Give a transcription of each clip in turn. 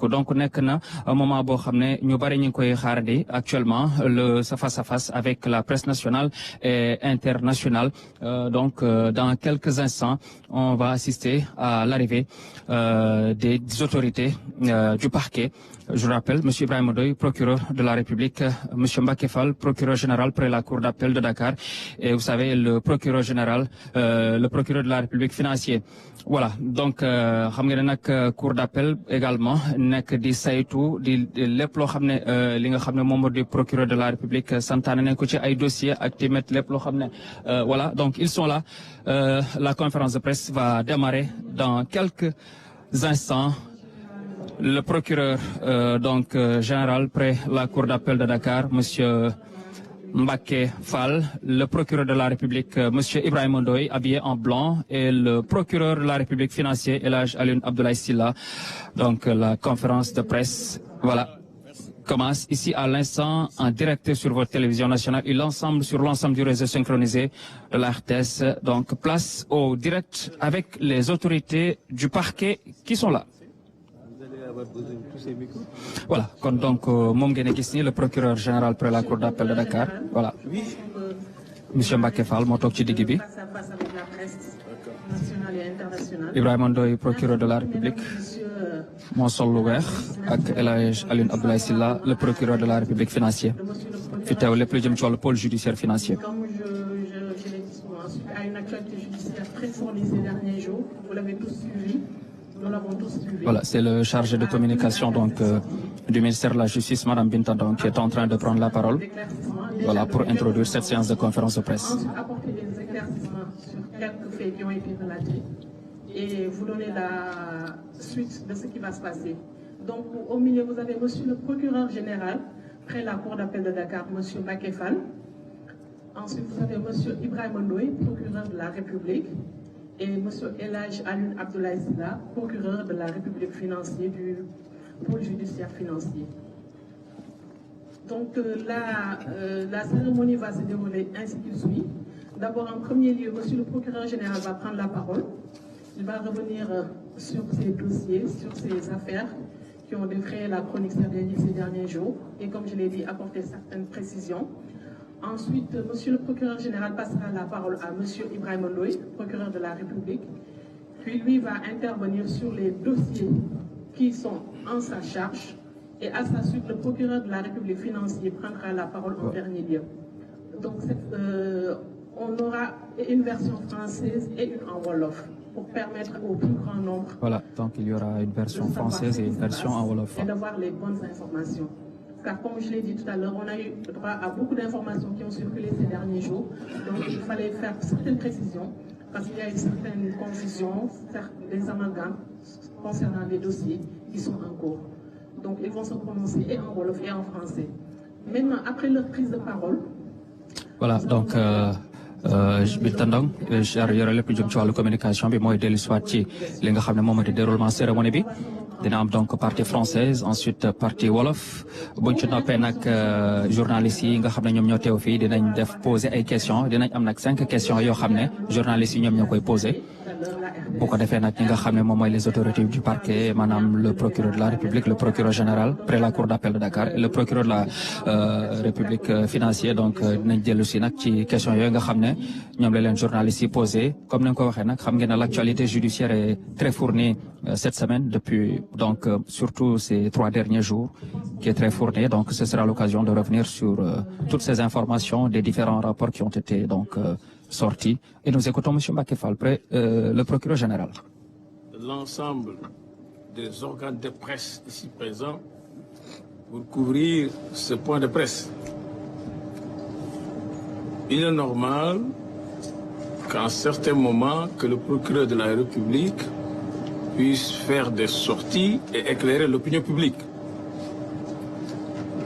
donc nekk na moment boo xam ne ñu bari ñu ngi koy xaarandi actuellement le face à face avec la presse nationale et internationale donc dans quelques instants on va assister à l'arrivée des autorités du parquet. Je rappelle, M. Ibrahima Ndoye, procureur de la République, M. Mbacké Fall, procureur général près la Cour d'appel de Dakar, et vous savez, le procureur général, le procureur de la République financier. Voilà, donc xam nga ne nag Cour d'appel également nekk di saytu di lépp loo xam ne li nga xam ne moom moo di procureur de la République santaane nañ ko ci ay dossiers ak tamit lépp loo xam ne voilà, donc ils sont là. La conférence de presse va démarrer dans quelques instants. Le procureur général près la Cour d'appel de Dakar, Monsieur Mbacké Fall, le procureur de la République, Monsieur Ibrahima Ndoye, habillé en blanc, et le procureur de la République financier, El Hadj Alioune Abdoulaye Sylla. Donc la conférence de presse, voilà, commence ici à l'instant en direct sur votre télévision nationale et sur l'ensemble du réseau synchronisé de la RTS. Donc place au direct avec les autorités du parquet qui sont là. Voilà, donc moom ngeen gis ni le procureur général près la cour d'appel de Dakar, voilà. Monsieur Mbacké Fall moo toog ci digg bi. Ibrahima Ndoye, procureur de la République, moo sol lu weex ak El Hadj Alioune Abdoulaye Sylla, le procureur de la République financier. Fi teew lépp lu jëm ci wàllu pôle judiciaire financier. Comme je l'ai dit souvent, suite à une actualité judiciaire très fournie ces derniers jours, vous l'avez tous suivi. Nous l'avons tous suivi. Voilà, c'est le chargé de communication du ministère de la Justice, Madame Binta Ndong, qui est en train de prendre la parole. Voilà, pour introduire cette séance de conférence de presse. Ensuite, apporter des éclaircissements sur quelques faits qui ont été relatés et vous donner la suite de ce qui va se passer. Donc, au milieu, vous avez Monsieur le procureur général près la cour d'appel de Dakar, Monsieur Mbacké Fall. Ensuite, vous avez Monsieur Ibrahima Ndoye, procureur de la République. Et M. El Hadj Alioune Abdoulaye Sylla, procureur de la République financier du pôle judiciaire financier. Donc la cérémonie va se dérouler ainsi qu'il suit. D'abord, en premier lieu, M. le procureur général va prendre la parole. Il va revenir sur ces dossiers, sur ces affaires qui ont défrayé la chronique ces derniers jours. Et comme je l'ai dit, apporter certaines précisions. Ensuite, Monsieur le procureur général passera la parole à Monsieur Ibrahima Ndoye, procureur de la République. Puis lui va intervenir sur les dossiers qui sont en sa charge. Et à sa suite, le procureur de la République financier prendra la parole en dernier lieu. Donc, on aura une version française et une en Wolof pour permettre au plus grand nombre. Voilà, donc il y aura une version française et une version en Wolof. Et d'avoir les bonnes informations. Car comme je l'ai dit tout à l'heure, on a eu droit à beaucoup d'informations qui ont circulé ces derniers jours. Donc il fallait faire certaines précisions parce qu'il y a eu certaines confusions, des amalgames concernant les dossiers qui sont en cours. Donc ils vont se prononcer et en Wolof et en français. Maintenant, après leur prise de parole... Voilà, donc... Binta Ndong yore lépp lu jëm ci wàllu communication bi mooy dellu soit ci li nga xam ne moom mooy déroulement cérémonie bi dina am donc partie française ensuite partie wolof buñ ci noppee nag journalistes yi nga xam ne ñoom ñoo teew fii dinañ def poser ay questions dinañ am nag 5 questions yoo xam ne journalistes yi ñoom ñoo koy poser bu ko defee nag ñi nga xam ne moom mooy les autorités du parquet maanaam le procureur de la République le procureur général près la cour d'appel de Dakar et le procureur de la République financier donc dinañ dellu si nag ci questions yooyu nga xam ne ñoom la leen journalistes yi posé comme ni nga ko waxee nag xam ngeen ne l'actualité judiciaire est très fournie cette semaine depuis donc surtout ces 3 derniers jours qui est très fournie donc ce sera l'occasion de revenir sur toutes ces informations des différents rapports qui ont été donc sortis et nous écoutons M. Mbacké Fall le procureur général. L'ensemble des organes de presse ici présents pour couvrir ce point de presse. Il est normal qu'à certains moments que le procureur de la République puisse faire des sorties et éclairer l'opinion publique.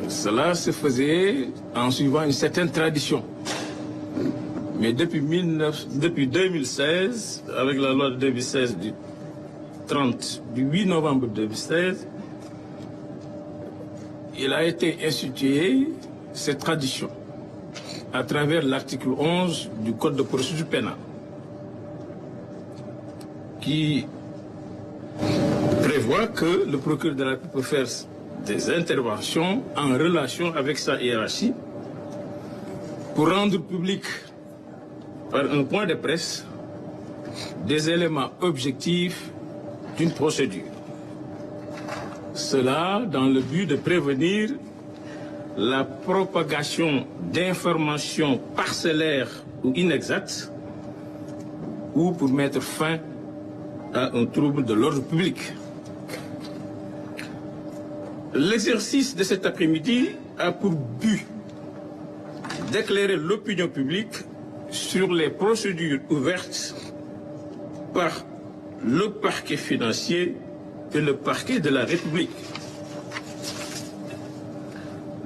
Cela se faisait en suivant une certaine tradition. Mais depuis 2016, avec la loi de 2016 du 8 novembre 2016, il a été institué cette tradition à travers l'article 11 du Code de procédure pénale qui prévoit que le procureur de la République peut faire des interventions en relation avec sa hiérarchie pour rendre public par un point de presse des éléments objectifs d'une procédure. Cela dans le but de prévenir la propagation d'informations parcellaires ou inexactes ou pour mettre fin à un trouble de l'ordre public. L'exercice de cet après-midi a pour but d'éclairer l'opinion publique sur les procédures ouvertes par le parquet financier et le parquet de la République.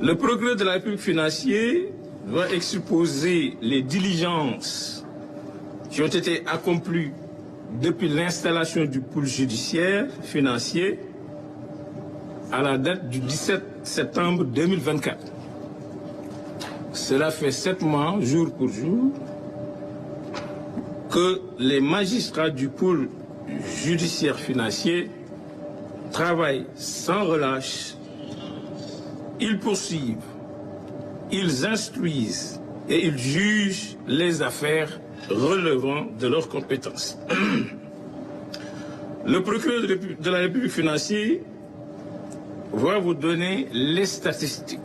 Le procureur de la République financier doit exposer les diligences qui ont été accomplies depuis l'installation du pôle judiciaire financier à la date du 17 septembre 2024. Cela fait 7 mois, jour pour jour, que les magistrats du pôle judiciaire financier travaillent sans relâche. Ils poursuivent, ils instruisent et ils jugent les affaires relevant de leurs compétences. Le procureur de la République financier va vous donner les statistiques,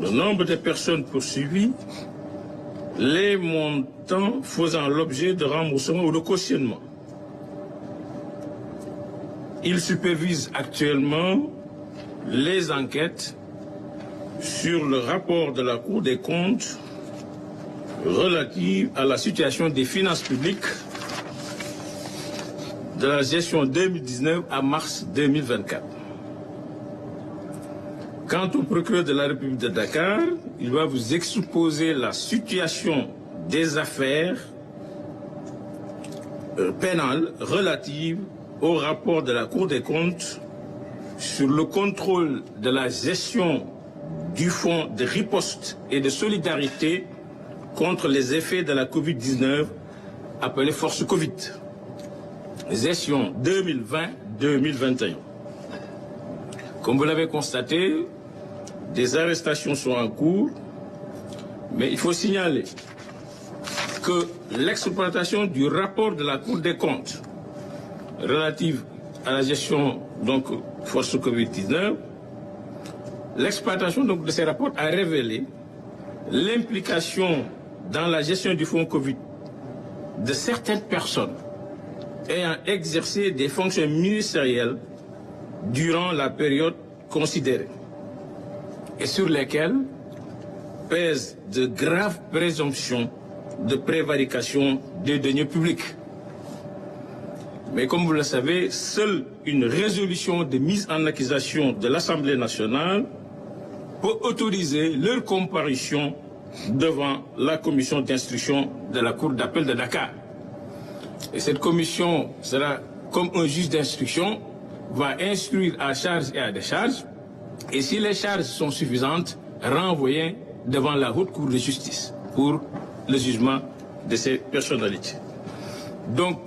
le nombre de personnes poursuivies, les montants faisant l'objet de remboursement ou de cautionnement. Il supervise actuellement les enquêtes sur le rapport de la Cour des comptes relative à la situation des finances publiques de la gestion 2019 à mars 2024. Quant au procureur de la République de Dakar, il va vous exposer la situation des affaires pénales relatives au rapport de la Cour des comptes sur le contrôle de la gestion du fonds de riposte et de solidarité contre les effets de la Covid-19, appelé Force Covid, gestion 2020-2021. Comme vous l'avez constaté, des arrestations sont en cours, mais il faut signaler que l'exploitation du rapport de la Cour des comptes relative à la gestion donc Force Covid-19, l'exploitation donc de ces rapports a révélé l'implication dans la gestion du fonds Covid de certaines personnes ayant exercé des fonctions ministérielles durant la période considérée et sur lesquelles pèsent de graves présomptions de prévarication des deniers publics. Mais comme vous le savez, seule une résolution de mise en accusation de l'Assemblée nationale peut autoriser leur comparution devant la commission d'instruction de la Cour d'appel de Dakar. Et cette commission sera, comme un juge d'instruction, va instruire à charge et à décharge, et si les charges sont suffisantes, renvoyer devant la haute cour de justice pour le jugement de ces personnalités. Donc,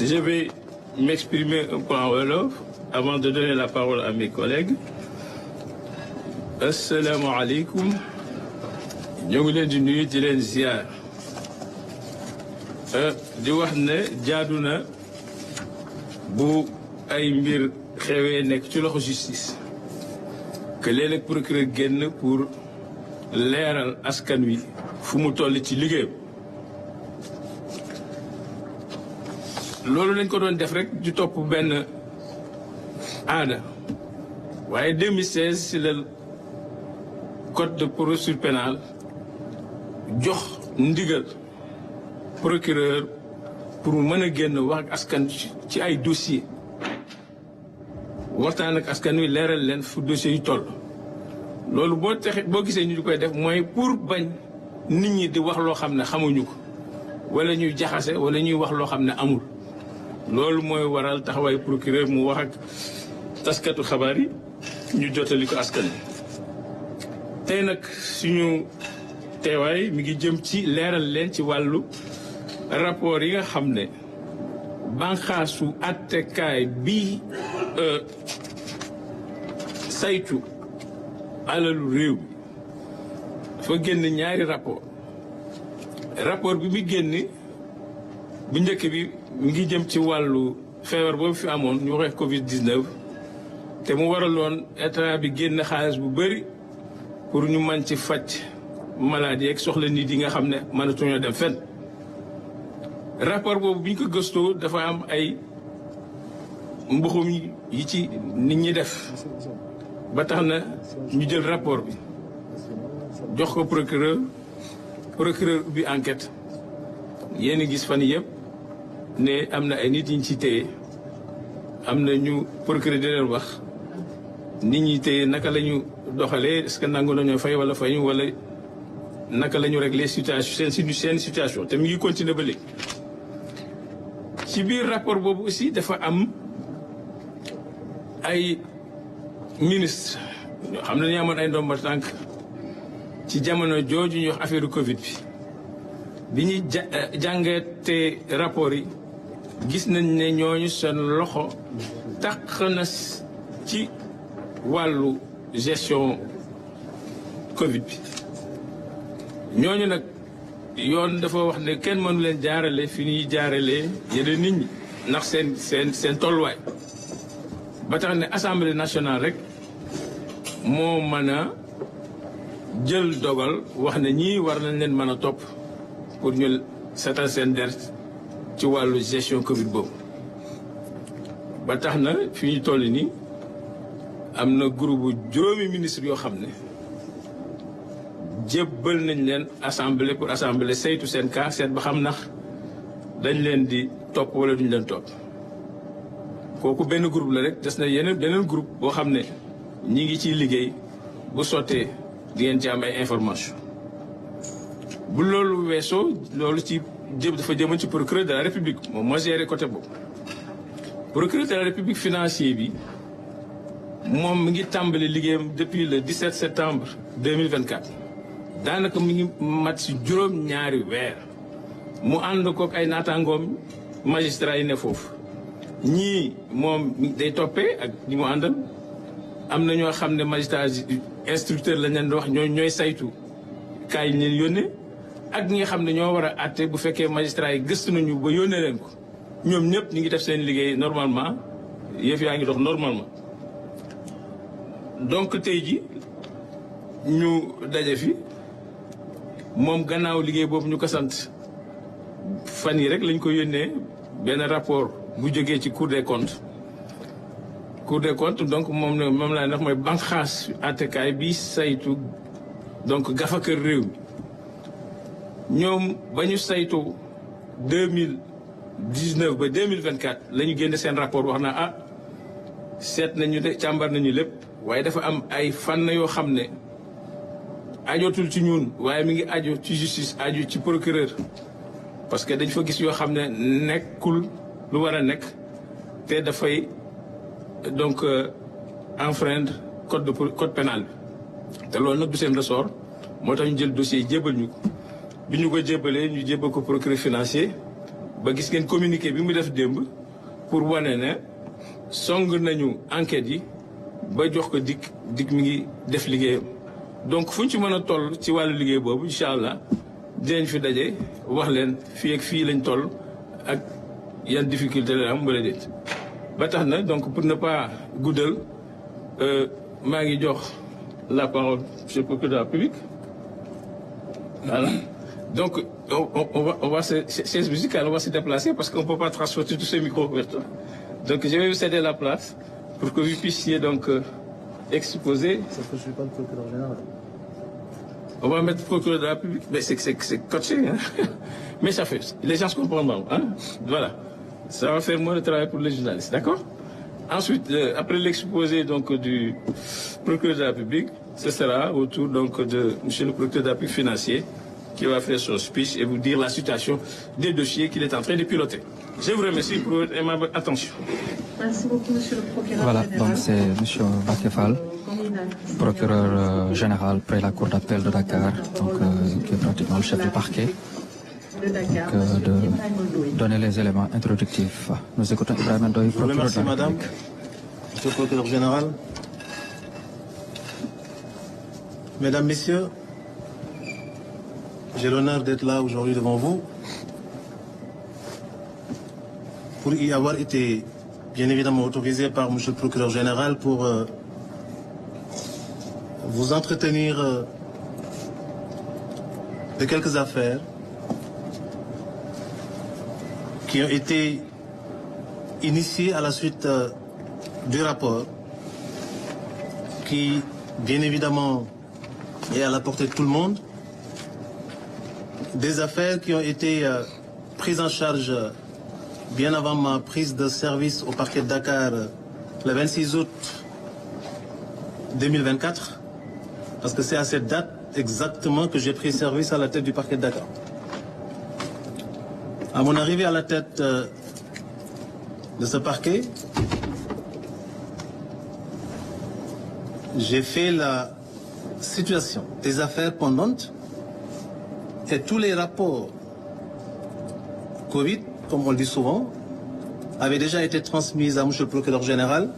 je vais m'exprimer un peu en wolof avant de donner la parole à mes collègues. Assalamu alaikum. Ñoo ngi leen di nuyu di leen ziar. Di wax ne jaadu na bu ay mbir xewee nekk ci loxo justice que léeg-léeg procureur génn pour leeral askan wi fu mu toll ci liggéeyam. Loolu lañ ko doon def rek di topp benn aada waaye 2016 ci la code de procédure pénale jox ndigal procureur pour mu mën a génn wax ak askan ci ay dossier waxtaan ak askan wi leeral leen fu dossier yi toll. Loolu boo gisee ñu di koy def mooy pour bañ nit ñi di wax loo xam ne xamuñu ko wala ñuy jaxase wala ñuy wax loo xam ne amul. Loolu mooy waral taxawaay procureur mu wax ak taskatu xabaar yi ñu jotali ko askan wi. Tey nag suñu teewaay mi ngi jëm ci leeral leen ci wàllu rapport yi nga xam ne banxaasu attekaay bi saytu alalu réew dafa génn ñaari rapport bi mu génn bu njëkk bi mi ngi jëm ci wàllu feebar boobu fi amoon ñu waxee Covid-19 te mu waraloon état bi génn xaalis bu bëri pour ñu mën ci faj maladie ak soxla nit yi nga xam ne mënatuñoo dem fenn. rapport boobu bi ñu ko gëstoo dafa am ay mbuxum yi ci nit ñi def ba tax na ñu jël rapport bi jox ko procureur ubbi enquête yéen a gis fan yëpp ne am na ay nit yi ñu ci téye am na ñu procureur di leen wax nit ñi téye naka la ñu doxalee est-ce que nangu nañoo fay wala fayu wala naka la ñu régler situation seen situation te mi ngi continuer ba léegi. ci biir rapport boobu aussi dafa am ay ministre ñoo xam ne ñu amoon ay ndomba tànk ci jamono jooju ñuy wax affaire Covid bi ñuy jàngatee rapport yi gis nañ ne ñooñu seen loxo taq na ci wàllu gestion Covid bi ñooñu nag yoon dafa wax ne kenn mënu leen jaarale fi ñuy jaaralee yeneen nit ñi ndax seen tolluwaay ba tax ne assemblée nationale rek moo mën a jël dogal wax ne ñii war nañ leen mën a topp pour ñu setal seen der ci wàllu gestion Covid boobu. ba tax na fi ñu toll nii am na groupe juróomi ministre yoo xam ne jébbal nañ leen assemblée pour assemblée saytu seen cas seet ba xam ndax dañ leen di topp wala duñ leen topp kooku benn groupe la rek des na beneen groupe boo xam ne ñi ngi ciy liggéey bu sottee di ngeen ci am ay information bu loolu weesoo loolu ci dafa jëmoon ci procureur de la république moom moo géré côté boobu procureur de la république financier bi moom mi ngi tàmbali liggéeyam depuis le 17 septembre 2024 daanaka mi ngi mat si juróom-ñaari weer mu ànd kook ay naataangoom magistrat yi ne foofu ñii moom day toppee ak ñi mu àndal am na ñoo xam ne magistrat instructeur lañ leen di wax ñooy saytu kaay yi leen yónnee ak ñi nga xam ne ñoo war a àtte bu fekkee magistrat yi gëstu nañu ba yónnee leen ko ñoom ñëpp ñu ngi def seen liggéey normalement yëf yaa ngi dox normalement. donc tey ji ñu daje fi moom gannaaw liggéey boobu ñu ko sant fan yi rek lañ ko yónnee benn rapport bu jógee ci Cour des comptes donc moom laa ndax mooy banqaas àttekaay bi saytu donc gafakër réew mi ñoom ba ñu saytu 2019 ba 2024 la ñu génne seen rapport wax naa seet nañu de càmbar nañu lépp waaye dafa am ay fànn yoo xam ne ajootul ci ñun waaye mi ngi aju ci justice aju ci procureur parce que dañ fa gis yoo xam ne nekkul lu war a nekk te dafay donc enfreindre code pénal bi te loolu nag du seen ressort moo tax ñu jël dossier jébbal ñu ko bi ñu ko jébbalee ñu jébbal ko procureur financier ba gis ngeen communiqué bi mu def démb pour wane ne song nañu enquête yi ba jox ko dik mi ngi def liggéeyam donc fu ñu ci mën a toll ci wàllu liggéey boobu incha allah dinañ fi daje wax leen fii ak fii lañ toll ak yan difficulté la am wala déet ba tax na donc pour ne pas guddal maa ngi jox la parole monsieur le procureur de la République voilà donc on va chaise musicale on va se déplacer parce qu'on ne peut pas transporter tous ces micros vers toi donc je vais vous céder la place pour que vous puissiez donc exposer. Ça ne suis pas le procureur général. On va mettre le procureur de la République, mais c'est coaché, hein. Mais ça fait, les gens se comprendront, hein. Voilà, ça va faire moins de travail pour les journalistes, d'accord? Ensuite, après l'exposé donc du procureur de la République, ce sera au tour donc de monsieur le procureur de la République financier qui va faire son speech et vous dire la situation des dossiers qu'il est en train de piloter. Je vous remercie pour votre aimable attention. Merci beaucoup, monsieur le procureur voilà, général. donc c'est monsieur Mbacké Fall, procureur général près la cour d'appel de Dakar, donc qui est pratiquement le chef du parquet. de Dakar, de donner les éléments introductifs. Nous écoutons Ibrahim Ndoye, procureur. Merci madame, monsieur le procureur général. Mesdames, messieurs, j'ai l'honneur d'être là aujourd'hui devant vous pour y avoir été bien évidemment autorisé par monsieur le procureur général pour vous entretenir de quelques affaires qui ont été initiées à la suite du rapport qui, bien évidemment, est à la portée de tout le monde. Des affaires qui ont été prises en charge bien avant ma prise de service au parquet de Dakar le 26 août 2024, parce que c'est à cette date exactement que j'ai pris service à la tête du parquet de Dakar. À mon arrivée à la tête de ce parquet, j'ai fait la situation des affaires pendantes et tous les rapports Covid, comme on le dit souvent, avaient déjà été transmis à M. le procureur général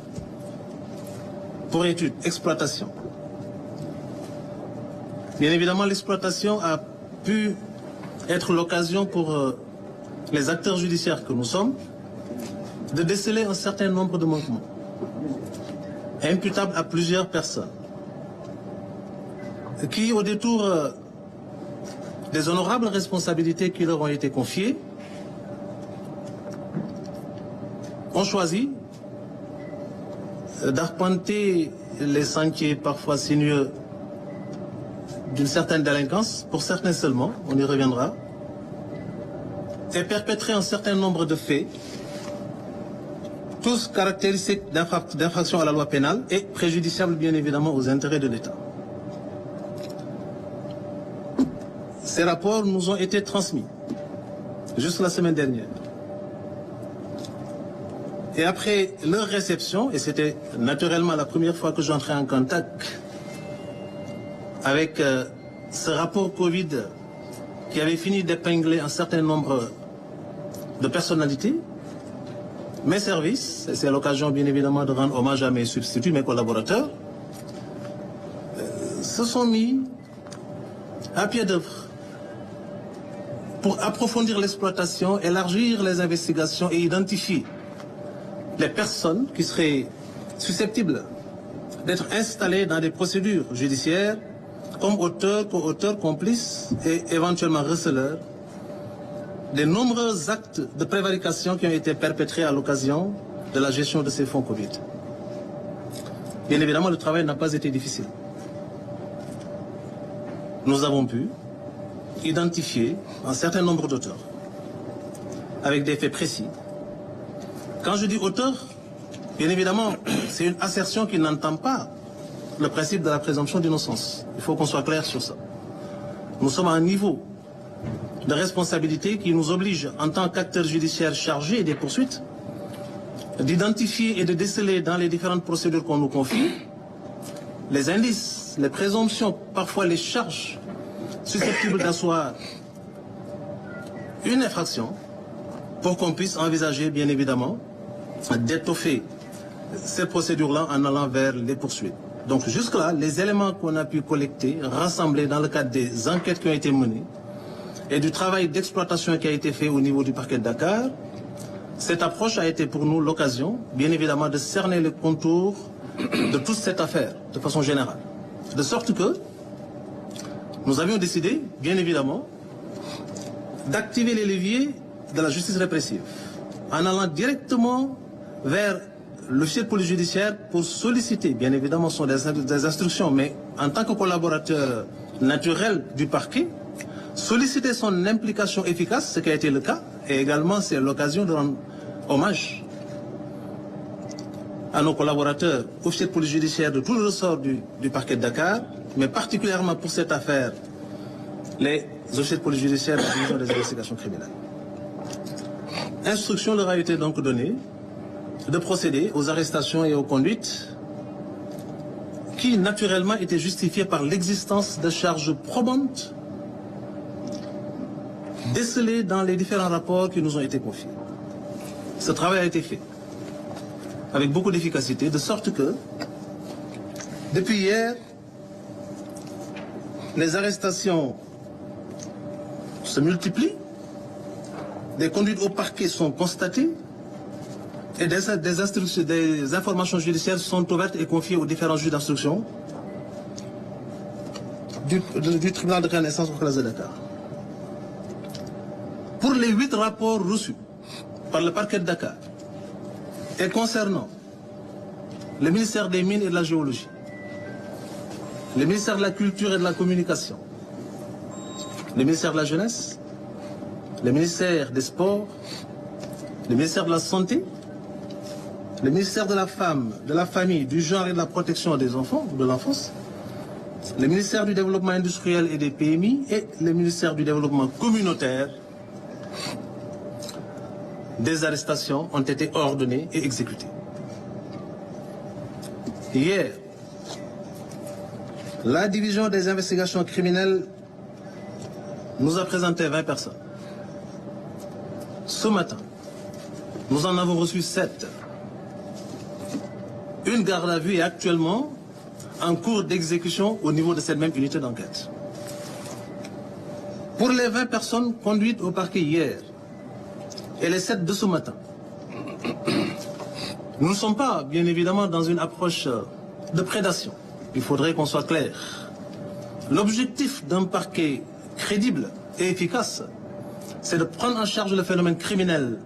pour étude, exploitation. Bien évidemment, l'exploitation a pu être l'occasion pour les acteurs judiciaires que nous sommes de déceler un certain nombre de manquements imputables à plusieurs personnes qui, au détour des honorables responsabilités qui leur ont été confiées, ont choisi d'arpenter les sentiers parfois sinueux d'une certaine délinquance, pour certains seulement, on y reviendra, et perpétrer un certain nombre de faits, tous caractéristiques d'infraction à la loi pénale et préjudiciables bien évidemment aux intérêts de l'État. Ces rapports nous ont été transmis juste la semaine dernière. Et après leur réception, et c'était naturellement la première fois que j'entrais en contact avec ce rapport Covid qui avait fini d'épingler un certain nombre de personnalités, mes services, et c'est l'occasion bien évidemment de rendre hommage à mes substituts, mes collaborateurs, se sont mis à pied d'œuvre pour approfondir l'exploitation, élargir les investigations et identifier les personnes qui seraient susceptibles d'être installées dans des procédures judiciaires comme auteurs, co-auteurs, complices et éventuellement receleurs des nombreux actes de prévarication qui ont été perpétrés à l'occasion de la gestion de ces fonds Covid. Bien évidemment, le travail n'a pas été difficile. Nous avons pu identifier un certain nombre d'auteurs avec des faits précis. Quand je dis auteur, bien évidemment, c'est une assertion qui n'entend pas le principe de la présomption d'innocence. Il faut qu'on soit clair sur ça. Nous sommes à un niveau de responsabilité qui nous oblige, en tant qu'acteurs judiciaires chargés des poursuites, d'identifier et de déceler dans les différentes procédures qu'on nous confie les indices, les présomptions, parfois les charges susceptibles d'asseoir une infraction pour qu'on puisse envisager, bien évidemment, d'étoffer ces procédures-là en allant vers les poursuites. Donc jusque-là, les éléments qu'on a pu collecter, rassembler dans le cadre des enquêtes qui ont été menées et du travail d'exploitation qui a été fait au niveau du parquet de Dakar, cette approche a été pour nous l'occasion, bien évidemment, de cerner les contours de toute cette affaire, de façon générale. De sorte que nous avions décidé, bien évidemment, d'activer les leviers de la justice répressive, en allant directement vers l'officier de police judiciaire pour solliciter, bien évidemment, ce sont des instructions, mais en tant que collaborateur naturel du parquet, solliciter son implication efficace, ce qui a été le cas, et également c'est l'occasion de rendre hommage à nos collaborateurs, officiers de police judiciaire de tout le ressort du parquet de Dakar, mais particulièrement pour cette affaire, les officiers de police judiciaire de la division des investigations criminelles. Instruction leur a été donc donnée de procéder aux arrestations et aux conduites qui, naturellement, étaient justifiées par l'existence de charges probantes décelés dans les différents rapports qui nous ont été confiés. Ce travail a été fait avec beaucoup d'efficacité, de sorte que, depuis hier, les arrestations se multiplient, des conduites au parquet sont constatées et des informations judiciaires sont ouvertes et confiées aux différents juges d'instruction du tribunal de grande instance au classe de Dakar. Pour les 8 rapports reçus par le parquet de Dakar et concernant le ministère des Mines et de la Géologie, le ministère de la Culture et de la Communication, le ministère de la Jeunesse, le ministère des Sports, le ministère de la Santé, le ministère de la Femme, de la Famille, du Genre et de la Protection des enfants, de l'enfance, le ministère du Développement industriel et des PMI et le ministère du Développement communautaire, des arrestations ont été ordonnées et exécutées. Hier, la division des investigations criminelles nous a présenté 20 personnes. Ce matin, nous en avons reçu 7. Une garde à vue est actuellement en cours d'exécution au niveau de cette même unité d'enquête. Pour les 20 personnes conduites au parquet hier et les 7 de ce matin, nous ne sommes pas, bien évidemment, dans une approche de prédation. Il faudrait qu'on soit clair. L'objectif d'un parquet crédible et efficace, c'est de prendre en charge le phénomène criminel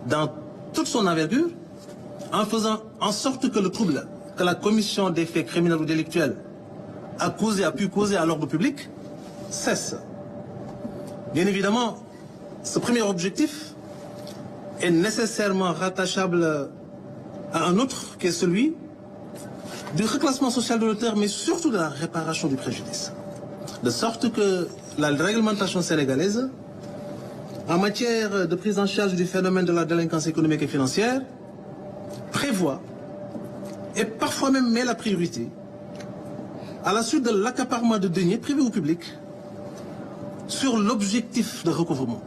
dans toute son envergure, en faisant en sorte que le trouble que la commission des faits criminels ou délictuels a pu causer à l'ordre public cesse. Bien évidemment, ce premier objectif est nécessairement rattachable à un autre qui est celui du reclassement social de l'auteur, mais surtout de la réparation du préjudice. De sorte que la réglementation sénégalaise, en matière de prise en charge du phénomène de la délinquance économique et financière, prévoit et parfois même met la priorité à la suite de l'accaparement de deniers privés ou publics sur l'objectif de recouvrement.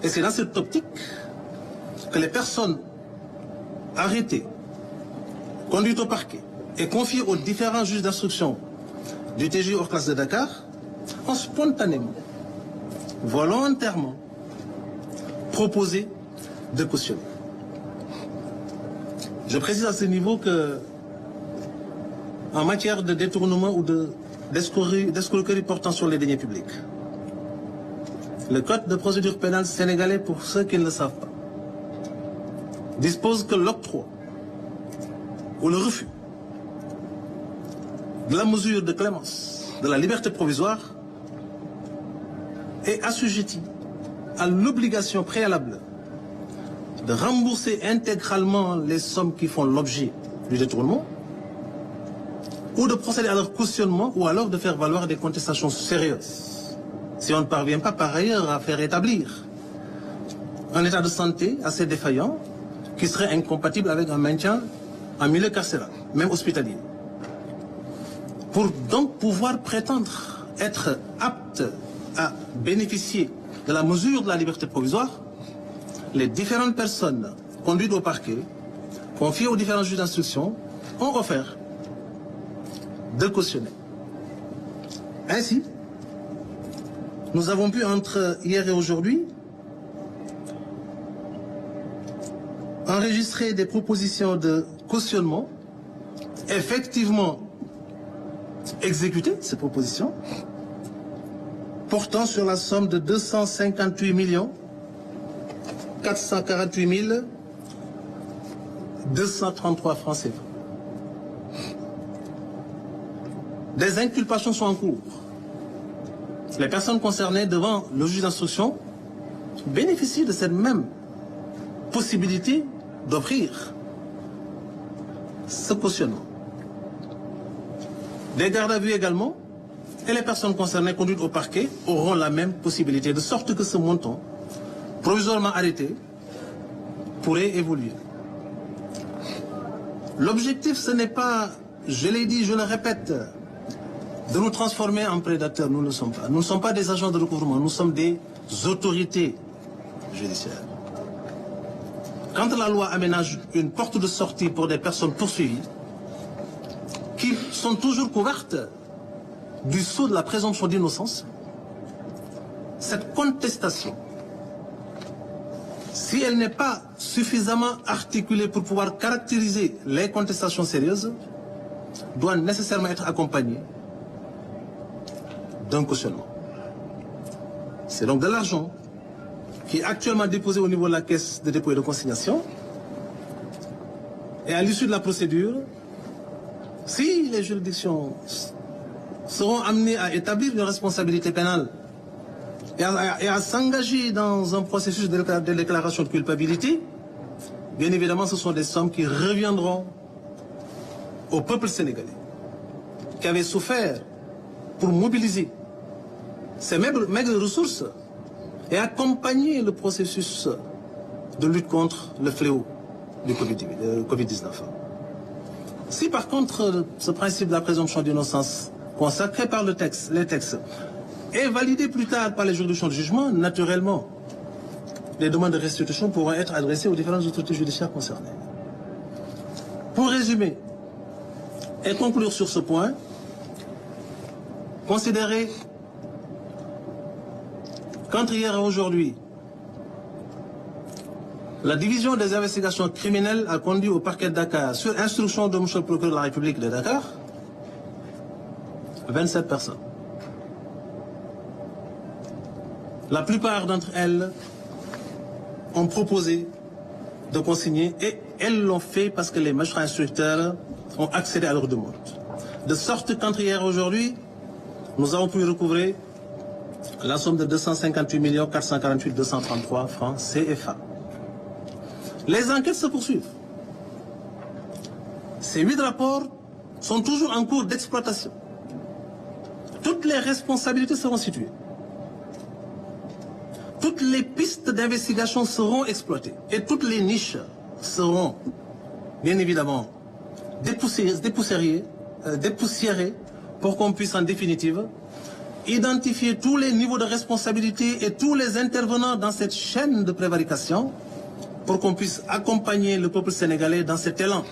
Et c'est dans cette optique que les personnes arrêtées, conduites au parquet et confiées aux différents juges d'instruction du TGI hors classe de Dakar ont spontanément, volontairement proposé de cautionner. Je précise à ce niveau que, en matière de détournement ou d'escroquerie portant sur les deniers publics, le Code de procédure pénale sénégalais, pour ceux qui ne le savent pas, dispose que l'octroi ou le refus de la mesure de clémence de la liberté provisoire est assujetti à l'obligation préalable de rembourser intégralement les sommes qui font l'objet du détournement, ou de procéder à leur cautionnement, ou alors de faire valoir des contestations sérieuses. Si on ne parvient pas par ailleurs à faire établir un état de santé assez défaillant qui serait incompatible avec un maintien en milieu carcéral, même hospitalier. Pour donc pouvoir prétendre être apte à bénéficier de la mesure de la liberté provisoire, les différentes personnes conduites au parquet, confiées aux différents juges d'instruction, ont offert de cautionner. Ainsi, nous avons pu, entre hier et aujourd'hui, enregistrer des propositions de cautionnement, effectivement exécuter ces propositions, portant sur la somme de 258 448 233 francs CFA. Des inculpations sont en cours. Les personnes concernées devant le juge d'instruction bénéficient de cette même possibilité d'offrir ce cautionnement. Des gardes à vue également, et les personnes concernées conduites au parquet auront la même possibilité, de sorte que ce montant, provisoirement arrêté, pourrait évoluer. L'objectif, ce n'est pas, je l'ai dit, je le répète, de nous transformer en prédateurs. Nous ne le sommes pas. Nous ne sommes pas des agents de recouvrement, nous sommes des autorités judiciaires. Quand la loi aménage une porte de sortie pour des personnes poursuivies, qui sont toujours couvertes du sceau de la présomption d'innocence, cette contestation, si elle n'est pas suffisamment articulée pour pouvoir caractériser les contestations sérieuses, doit nécessairement être accompagnée d'un cautionnement. C'est donc de l'argent qui est actuellement déposé au niveau de la caisse de dépôt et de consignation. Et à l'issue de la procédure, si les juridictions seront amenées à établir une responsabilité pénale et à s'engager dans un processus de déclaration de culpabilité, bien évidemment, ce sont des sommes qui reviendront au peuple sénégalais, qui avait souffert pour mobiliser ces maigres ressources et accompagner le processus de lutte contre le fléau du Covid-19. Si par contre ce principe de la présomption d'innocence consacré par les textes est validé plus tard par les juridictions de jugement, naturellement, les demandes de restitution pourront être adressées aux différentes autorités judiciaires concernées. Pour résumer et conclure sur ce point, considérez qu'entre hier et aujourd'hui, la division des investigations criminelles a conduit au parquet de Dakar, sur instruction de M. le procureur de la République de Dakar, 27 personnes. La plupart d'entre elles ont proposé de consigner et elles l'ont fait parce que les magistrats instructeurs ont accédé à leur demande. De sorte qu'entre hier et aujourd'hui, nous avons pu recouvrer la somme de 258 448 233 francs CFA. Les enquêtes se poursuivent. Ces 8 rapports sont toujours en cours d'exploitation. Toutes les responsabilités seront situées. Toutes les pistes d'investigation seront exploitées. Et toutes les niches seront, bien évidemment, dépoussiérées pour qu'on puisse en définitive identifier tous les niveaux de responsabilité et tous les intervenants dans cette chaîne de prévarication pour qu'on puisse accompagner le peuple sénégalais dans cet élan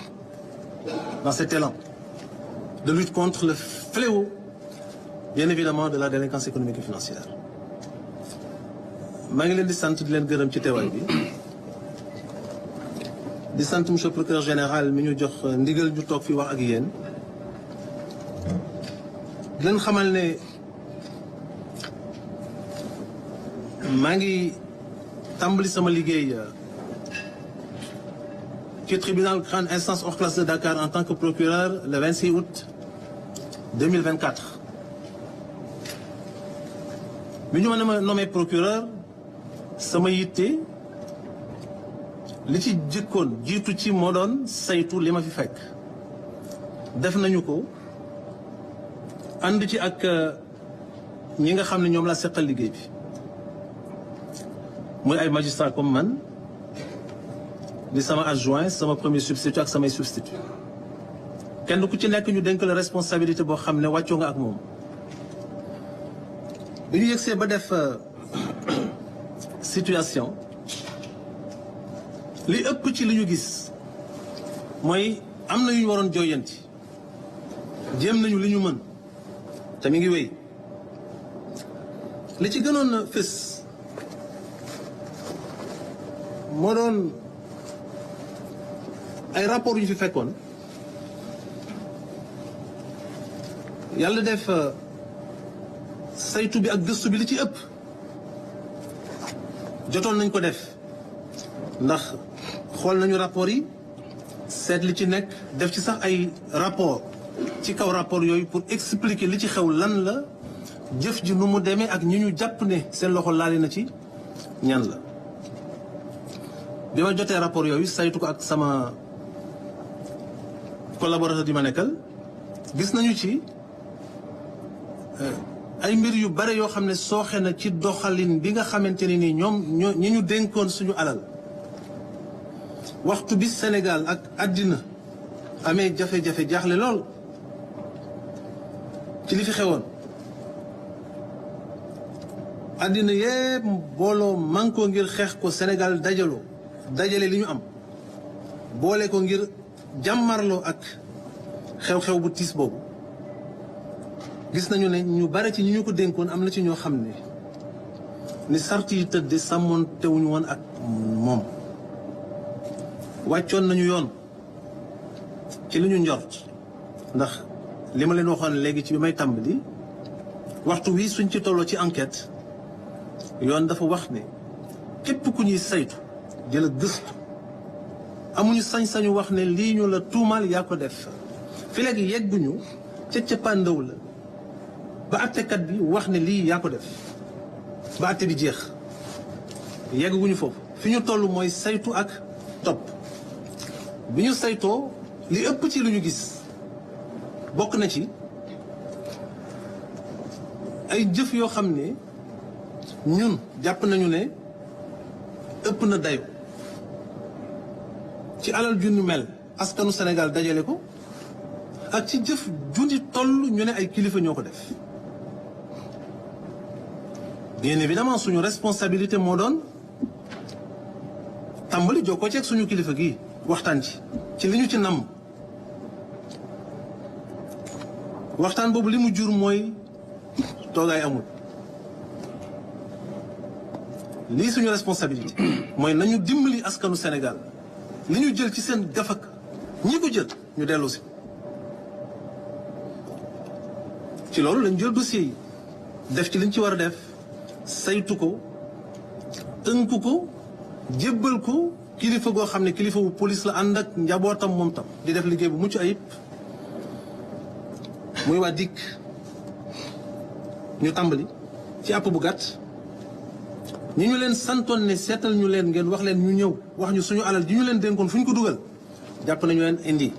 de lutte contre le fléau, bien évidemment, de la délinquance économique et financière. Je ngi leen di sant di leen gërëm ci teewaay bi di sant monsieur le procureur général mi ñu jox ndigal ñu toog fi wax ak yéen di leen xamal ne maa ngi tàmbali sama liggéey ci tribunal grande instance hors classe de Dakar en tant que procureur le 26 août 2024. bi ñu ma nommé procureur sama yitte li ci jëkkoon jiitu ci moo doon saytu li ma fi fekk def nañu ko ànd ci ak ñi nga xam ne ñoom la seqal liggéey bi muy ay magistrat comme man di sama adjoint sama premier substitut ak samay substitut kenn ku ci nekk ñu dénk la responsabilité boo xam ne wàccoo nga ak moom bi ñu yegsee ba def situation li ëpp ci li ñu gis mooy am na yu ñu waroon jooyanti jéem nañu li ñu mën te mi ngi wéy li ci gënoon fës moo doon ay rapport yu ñu fi fekkoon yàlla def saytu bi ak gëstu bi li ci ëpp jotoon nañ ko def ndax xool nañu rapport yi seet li ci nekk def ci sax ay rapport ci kaw rapport yooyu pour expliquer li ci xew lan la jëf ji nu mu demee ak ñi ñu jàpp ne seen loxo laale na ci ñan la bi ma jotee rapport yooyu saytu ko ak sama collaborateur di ma nekkal gis nañu ci ay mbir yu bare yoo xam ne sooxe na ci doxalin bi nga xamante ne nii ñi ñu dénkoon suñu alal waxtu bi Sénégal ak àddina amee jafe-jafe jaaxle lool ci li fi xewoon àddina yépp booloo mànkoo ngir xeex ko Sénégal dajale li ñu am boole ko ngir jàmmarloo ak xew-xew bu tiis boobu gis nañu ne ñu bare ci ñi ñu ko dénkoon am na ci ñoo xam ne ni sart yi tëdde sàmmoon tewuñu woon ak moom wàccoon nañu yoon ci li ñu njort ndax li ma leen waxoon léegi ci bi may tàmbali waxtu wi suñ ci tolloo ci enquête yoon dafa wax ne képp ku ñuy saytu jël a gëstu amuñu sañ-sañu wax ne lii ñu la tuumaal yaa ko def fi léegi yegguñu ca cappaandaw la ba àttekat bi wax ne lii yaa ko def ba àtte bi jeex yegguñu foofu fi ñu toll mooy saytu ak topp bi ñu saytoo li ëpp ci lu ñu gis bokk na ci ay jëf yoo xam ne ñun jàpp nañu ne ëpp na dayo ci alal ju ñu mel askanu Sénégal dajale ko ak ci jëf jundi toll ñu ne ay kilifa ñoo ko def bien évidemment suñu responsabilité moo doon tàmbali jokkoo ceeg suñu kilifa gi waxtaan ci li ñu ci namm waxtaan boobu li mu jur mooy toogaay amul lii suñu responsabilité mooy nañu dimbali askanu Sénégal li ñu jël ci seen gafak ñi ko jël ñu dellu si ci loolu lañ jël dossier yi def ci liñ ci war a def saytu ko tënku ko jébbal ko kilifa goo xam ne kilifa bu police la ànd ak njabootam moom tam di def liggéey bu mucc ayib muy waa DIC ñu tàmbali ci àpp bu gàtt ñi ñu leen santoon ne seetal ñu leen ngeen wax leen ñu ñëw wax ñu suñu alal ji ñu leen dénkoon fu ñu ko dugal jàpp nañu leen indi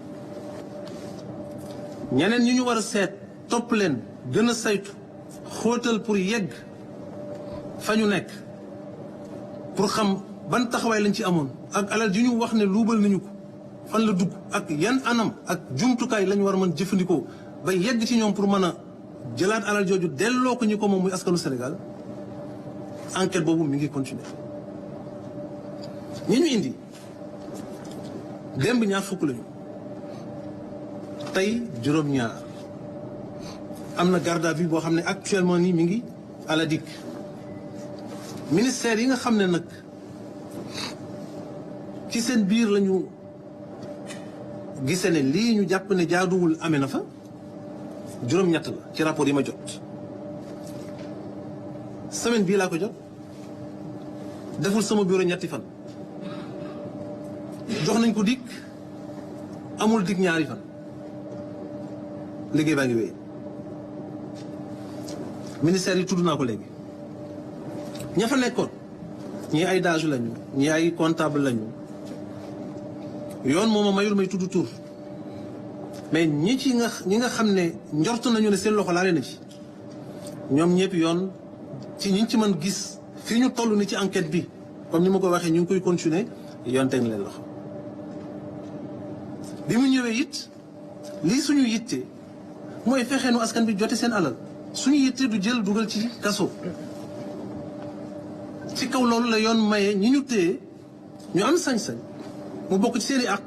ñeneen ñi ñu war a seet topp leen gën a saytu xóotal pour yegg fa ñu nekk pour xam ban taxawaay lañ ci amoon ak alal ji ñu wax ne luubal nañu ko fan la dugg ak yan anam ak jumtukaay lañu war a mën jëfandikoo ba yegg ci ñoom pour mën a jëlaat alal jooju delloo ko ñu ko moom muy askanu Sénégal enquête boobu mi ngi continuer ñi ñu indi démb ñaar fukk lañu tey juróom-ñaar am na garde à vue boo xam ne actuellement nii mi ngi à la DIC ministère yi nga xam ne nag ci seen biir lañu gise ne lii ñu jàpp ne jaaduwul amee na fa juróom-ñett la ci rapport yi ma jot semaine bii laa ko jot deful sama bureau ñetti fan jox nañ ko DIC amul DIC ñaari fan liggéey baa ngi wéy ministère yi tudd naa ko léegi ña fa nekkoon ñii ay DAGE lañu ñii ay comptable lañu yoon mooma mayul may tudd tur mais ñi nga xam ne njort nañu ne seen loxo laale na ci ñoom ñëpp yoon ci ñi ci mën gis fii ñu toll ni ci enquête bi comme ni ma ko waxee ñu ngi koy continuer yoon teg na leen loxo bi mu ñëwee it lii suñu yitte mooy fexeenu askan bi jote seen alal suñu yitte du jël dugal ci kaso ci kaw loolu la yoon maye ñi ñu téye ñu am sañ-sañ mu bokk ci seeni àq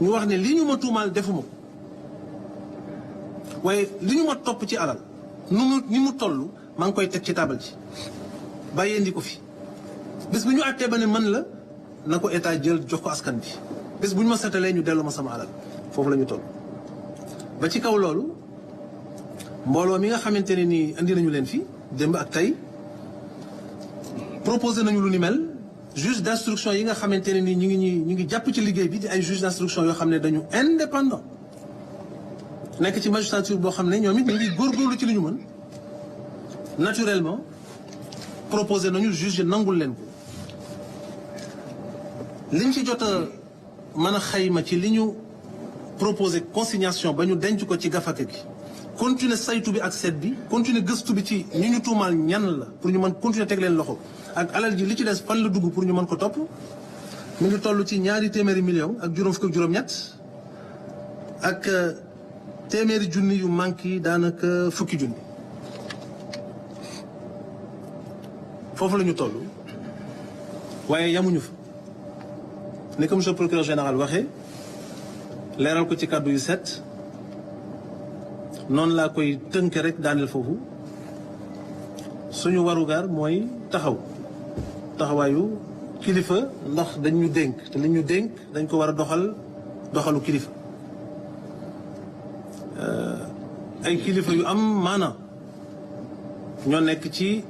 ñu wax ne li ñu ma tuumaal defuma ko waaye li ñu ma topp ci alal ni mu toll maa ngi koy teg ci taabal ji bàyyee ndi ko fi bés bu ñu àttee ba ne man la na ko état jël jox ko askan bi bés bu ñu ma setalee ñu dellu ma sama alal foofu la ñu toll ba ci kaw loolu mbooloo mi nga xamante ne nii andi nañu leen fi démb ak tey proposé nañu lu ni mel juge d'instruction yi nga xamante ne nii ñu ngi jàpp ci liggéey bi di ay juge d'instruction yoo xam ne dañu indépendant nekk ci magistrature boo xam ne ñoom it ñu ngi góorgóorlu ci li ñu mën naturellement proposé nañu juge nangul leen ko liñ ci jot a mën a xayma ci li ñu proposé consignation ba ñu denc ko ci gafaka gi continuer saytu bi ak seet bi continuer gëstu bi ci ñi ñu tuumaal ñan la pour ñu mën continuer teg leen loxo ak alal ji li ci des fan la dugg pour ñu mën ko topp mu ngi toll ci 200 millions ak juróom fukk ak juróom-ñett ak téeméeri junni yu manqué daanaka fukki junni foofu la ñu toll waaye yamuñu fa ni comme monsieur le procureur général waxee leeral ko ci kàddu yu set noonu laa koy tënk rek daaneel foofu suñu warugar mooy taxawaayu kilifa ndax dañ ñu dénk te li ñu dénk dañ ko war a doxalu kilifa ay kilifa yu am maana ñoo nekk ci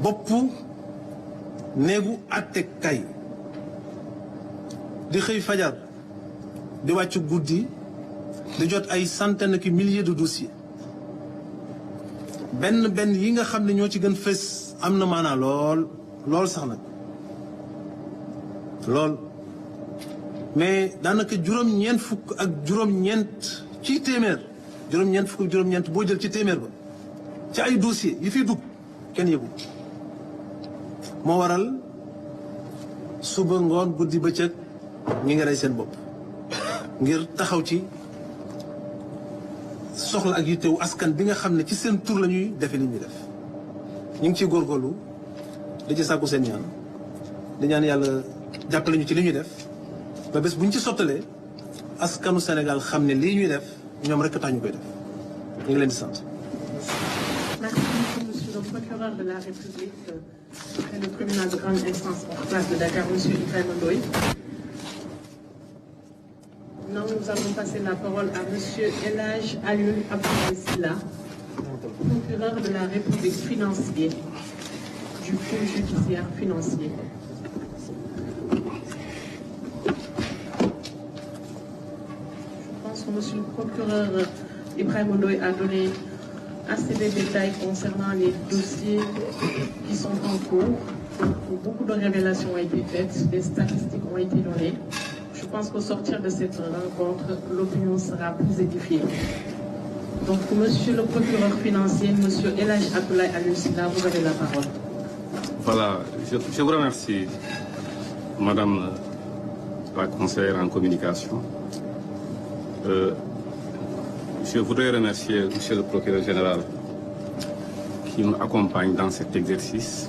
boppu néegu àttekaay di xëy fajar di wàcc guddi di jot ay centaines ki milliers de dossiers benn yi nga xam ne ñoo ci gën fës am na maanaa lool sax nag lool mais daanaka juróom-ñeent fukk ak juróom-ñeent ci téeméer juróom-ñeent fukk ak juróom-ñeent boo jël ci téeméer ba ci ay dossiers yi fiy dugg kenn yëgu moo waral suba ngoon guddi bëccëg ñi ngi rey seen bopp ngir taxaw ci soxla ak yittewu askan bi nga xam ne ci seen tur la ñuy defe li ñuy def ñu ngi ciy góorgóorlu di ci sàkku seen ñaan di ñaan yàlla jàppale ñu ci li ñuy def ba bés bu ñu ci sottalee askanu Sénégal xam ne lii ñuy def ñoom rek tax ñu koy def ñu ngi leen di sant. Merci beaucoup, monsieur le procureur de la République et le tribunal de grande instance en place de Dakar, monsieur Ibrahima Ndoye. Maintenant, nous allons passer la parole à monsieur El Hadj Alioune Abdoulaye Sylla, procureur de la République financier du pôle judiciaire financier. Je pense que monsieur le procureur Ibrahima Ndoye a donné assez de détails concernant les dossiers qui sont en cours. Donc, beaucoup de révélations ont été faites, des statistiques ont été données. Je pense qu'au sortir de cette rencontre, l'opinion sera plus édifiée. Donc, monsieur le procureur financier, monsieur El Hadj Abdoulaye Alioune Sylla, vous avez la parole. Voilà, je vous remercie, madame la conseillère en communication. Je voudrais remercier monsieur le procureur général qui nous accompagne dans cet exercice.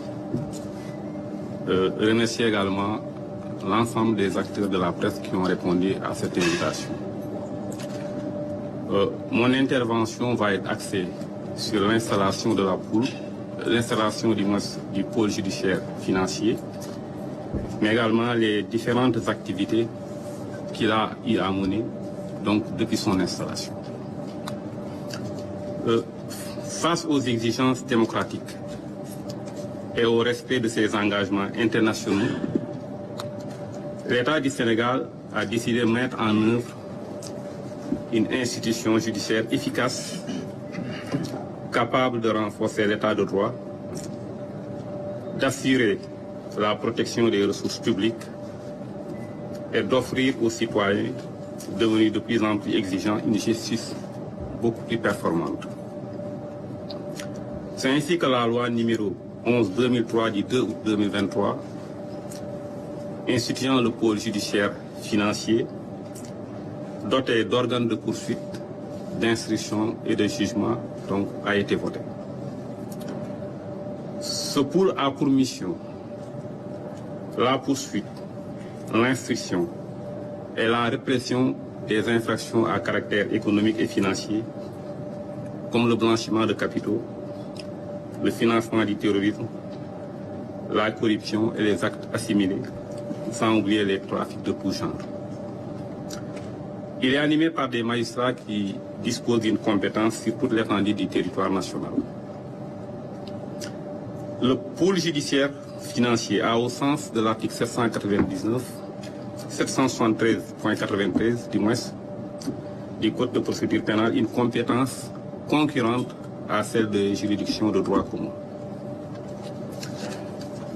Remercier également l'ensemble des acteurs de la presse qui ont répondu à cette invitation. Mon intervention va être axée sur l'installation de la poule, l'installation du pôle judiciaire financier, mais également les différentes activités qu'il a eu à mener donc, depuis son installation. Face aux exigences démocratiques et au respect de ses engagements internationaux, l'État du Sénégal a décidé de mettre en œuvre une institution judiciaire efficace, capable de renforcer l'État de droit, d'assurer la protection des ressources publiques et d'offrir aux citoyens devenus de plus en plus exigeants une justice beaucoup plus performante. C'est ainsi que la loi numéro 11/2003 du 2 août 2023 instituant le pôle judiciaire financier doté d'organes de poursuite, d'instruction et de jugement donc, a été voté. Ce pôle a pour mission la poursuite, l'instruction et la répression des infractions à caractère économique et financier comme le blanchiment de capitaux, le financement du terrorisme, la corruption et les actes assimilés, sans oublier les trafics de tout genre. Il est animé par des magistrats qui disposent d'une compétence sur toute l'étendue du territoire national. Le pôle judiciaire financier a, au sens de l'article 773.93 du moins du Code de procédure pénale, une compétence concurrente à celle des juridictions de droit commun.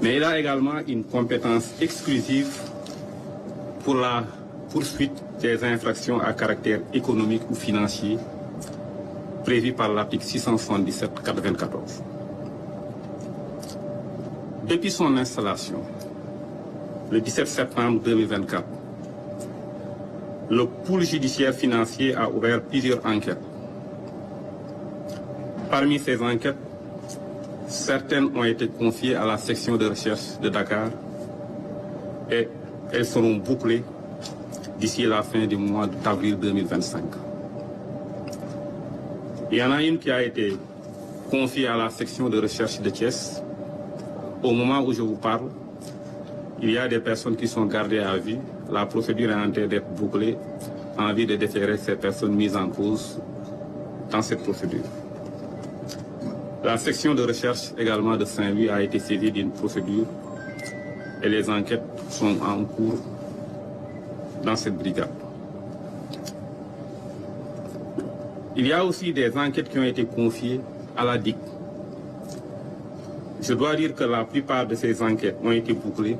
Mais il a également une compétence exclusive pour la poursuite des infractions à caractère économique ou financier prévues par l'article 677/94. Depuis son installation, le 17 septembre 2024, le pôle judiciaire financier a ouvert plusieurs enquêtes. Parmi ces enquêtes, certaines ont été confiées à la section de recherche de Dakar et elles seront bouclées d'ici la fin du mois d'avril 2025. Il y en a une qui a été confiée à la section de recherche de Thiès. Au moment où je vous parle, il y a des personnes qui sont gardées à vue. La procédure est en train d'être bouclée en vue de déférer ces personnes mises en cause dans cette procédure. La section de recherche également de Saint-Louis a été saisie d'une procédure et les enquêtes sont en cours dans cette brigade. Il y a aussi des enquêtes qui ont été confiées à la DIC. Je dois dire que la plupart de ces enquêtes ont été bouclées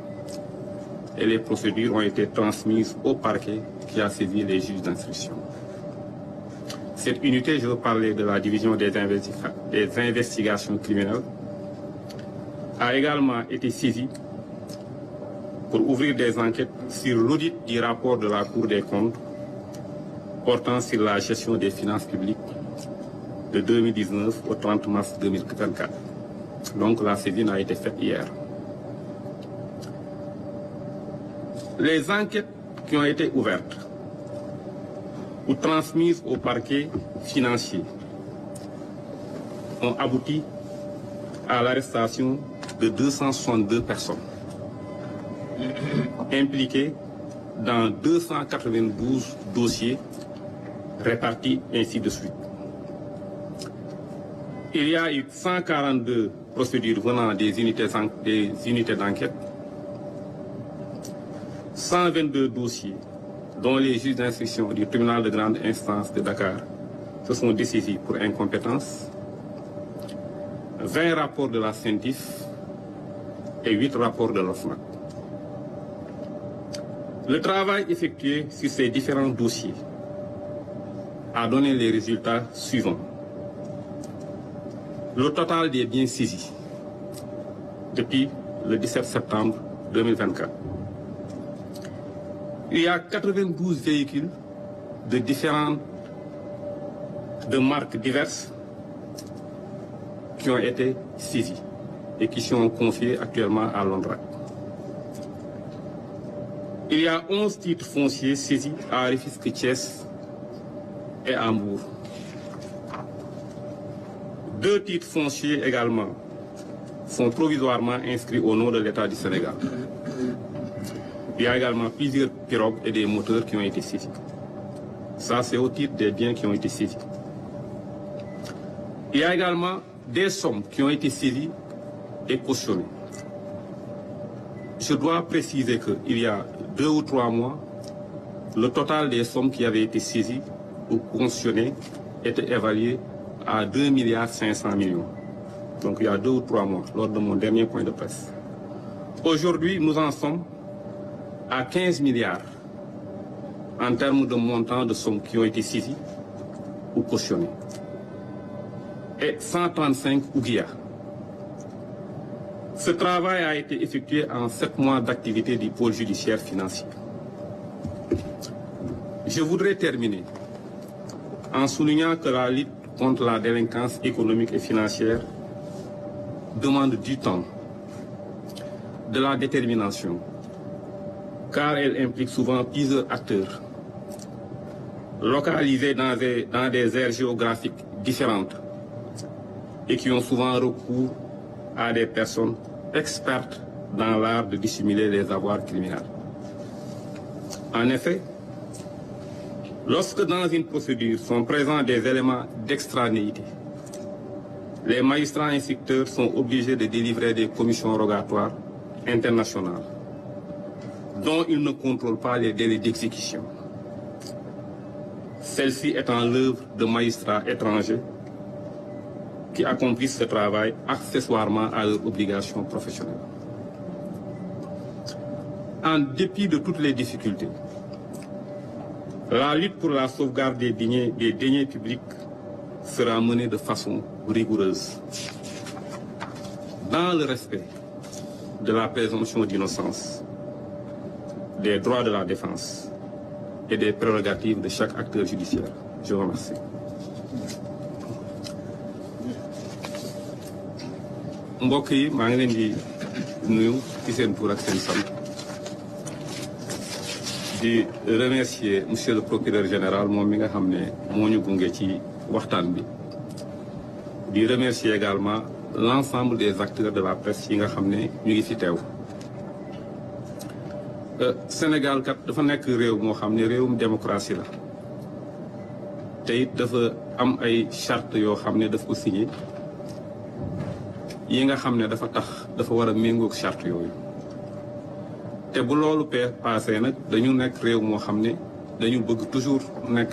et les procédures ont été transmises au parquet qui a saisi les juges d'instruction. Cette unité, je veux parler de la division des investigations criminelles, a également été saisie pour ouvrir des enquêtes sur l'audit du rapport de la Cour des comptes portant sur la gestion des finances publiques de 2019 au 30 mars 2024. Donc la saisine a été faite hier. Les enquêtes qui ont été ouvertes ou transmises au parquet financier ont abouti à l'arrestation de 262 personnes impliquées dans 292 dossiers répartis ainsi de suite. Il y a eu 142 procédures venant des unités d'enquête, 122 dossiers dont les juges d'instruction du tribunal de grande instance de Dakar se sont dessaisis pour incompétence, 20 rapports de la CENTIF et 8 rapports de l'OFNAC. Le travail effectué sur ces différents dossiers a donné les résultats suivants. Le total des biens saisis depuis le 17 septembre 2024. Il y a 92 véhicules de marques diverses qui ont été saisis et qui sont confiés actuellement à l'ONDRAC. Il y a 11 titres fonciers saisis à Rufisque, Thiès et à Hambourg. 2 titres fonciers également sont provisoirement inscrits au nom de l'État du Sénégal. Il y a également plusieurs pirogues et des moteurs qui ont été saisis. Ça, c'est au titre des biens qui ont été saisis. Il y a également des sommes qui ont été saisies et cautionnées. Je dois préciser qu'il y a 2 ou 3 mois, le total des sommes qui avaient été saisies ou cautionnées était évalué à 2,5 milliards. Donc il y a 2 ou 3 mois, lors de mon dernier point de presse. Aujourd'hui, nous en sommes à 15 milliards en termes de montant de sommes qui ont été saisies ou cautionnées. Et 135 ouguiya. Ce travail a été effectué en 7 mois d'activité du pôle judiciaire financier. Je voudrais terminer en soulignant que la lutte contre la délinquance économique et financière demande du temps, de la détermination, car elle implique souvent plusieurs acteurs, localisés dans des aires géographiques différentes et qui ont souvent recours à des personnes expertes dans l'art de dissimuler les avoirs criminels. En effet, lorsque dans une procédure sont présents des éléments d'extranéité, les magistrats instructeurs sont obligés de délivrer des commissions rogatoires internationales dont ils ne contrôlent pas les délais d'exécution. Celle-ci étant l'œuvre de magistrats étrangers qui accomplissent ce travail accessoirement à leurs obligations professionnelles. En dépit de toutes les difficultés, la lutte pour la sauvegarde des deniers publics sera menée de façon rigoureuse, dans le respect de la présomption d'innocence, des droits de la défense et des prérogatives de chaque acteur judiciaire. Je vous remercie. mbokk yi maa ngi leen di nuyu ci seen tur ak seen sant di remercier monsieur le procureur général moom mi nga xam ne moo ñu gunge ci waxtaan bi di remercier également l'ensemble des acteurs de la presse yi nga xam ne ñu ngi fi teew. Sénégal kat dafa nekk réew moo xam ne réewum démocratie la te it dafa am ay charte yoo xam ne daf ko signé yi nga xam ne dafa tax dafa war a méngoog charte yooyu te bu loolu passé nag dañu nekk réew moo xam ne dañu bëgg toujours nekk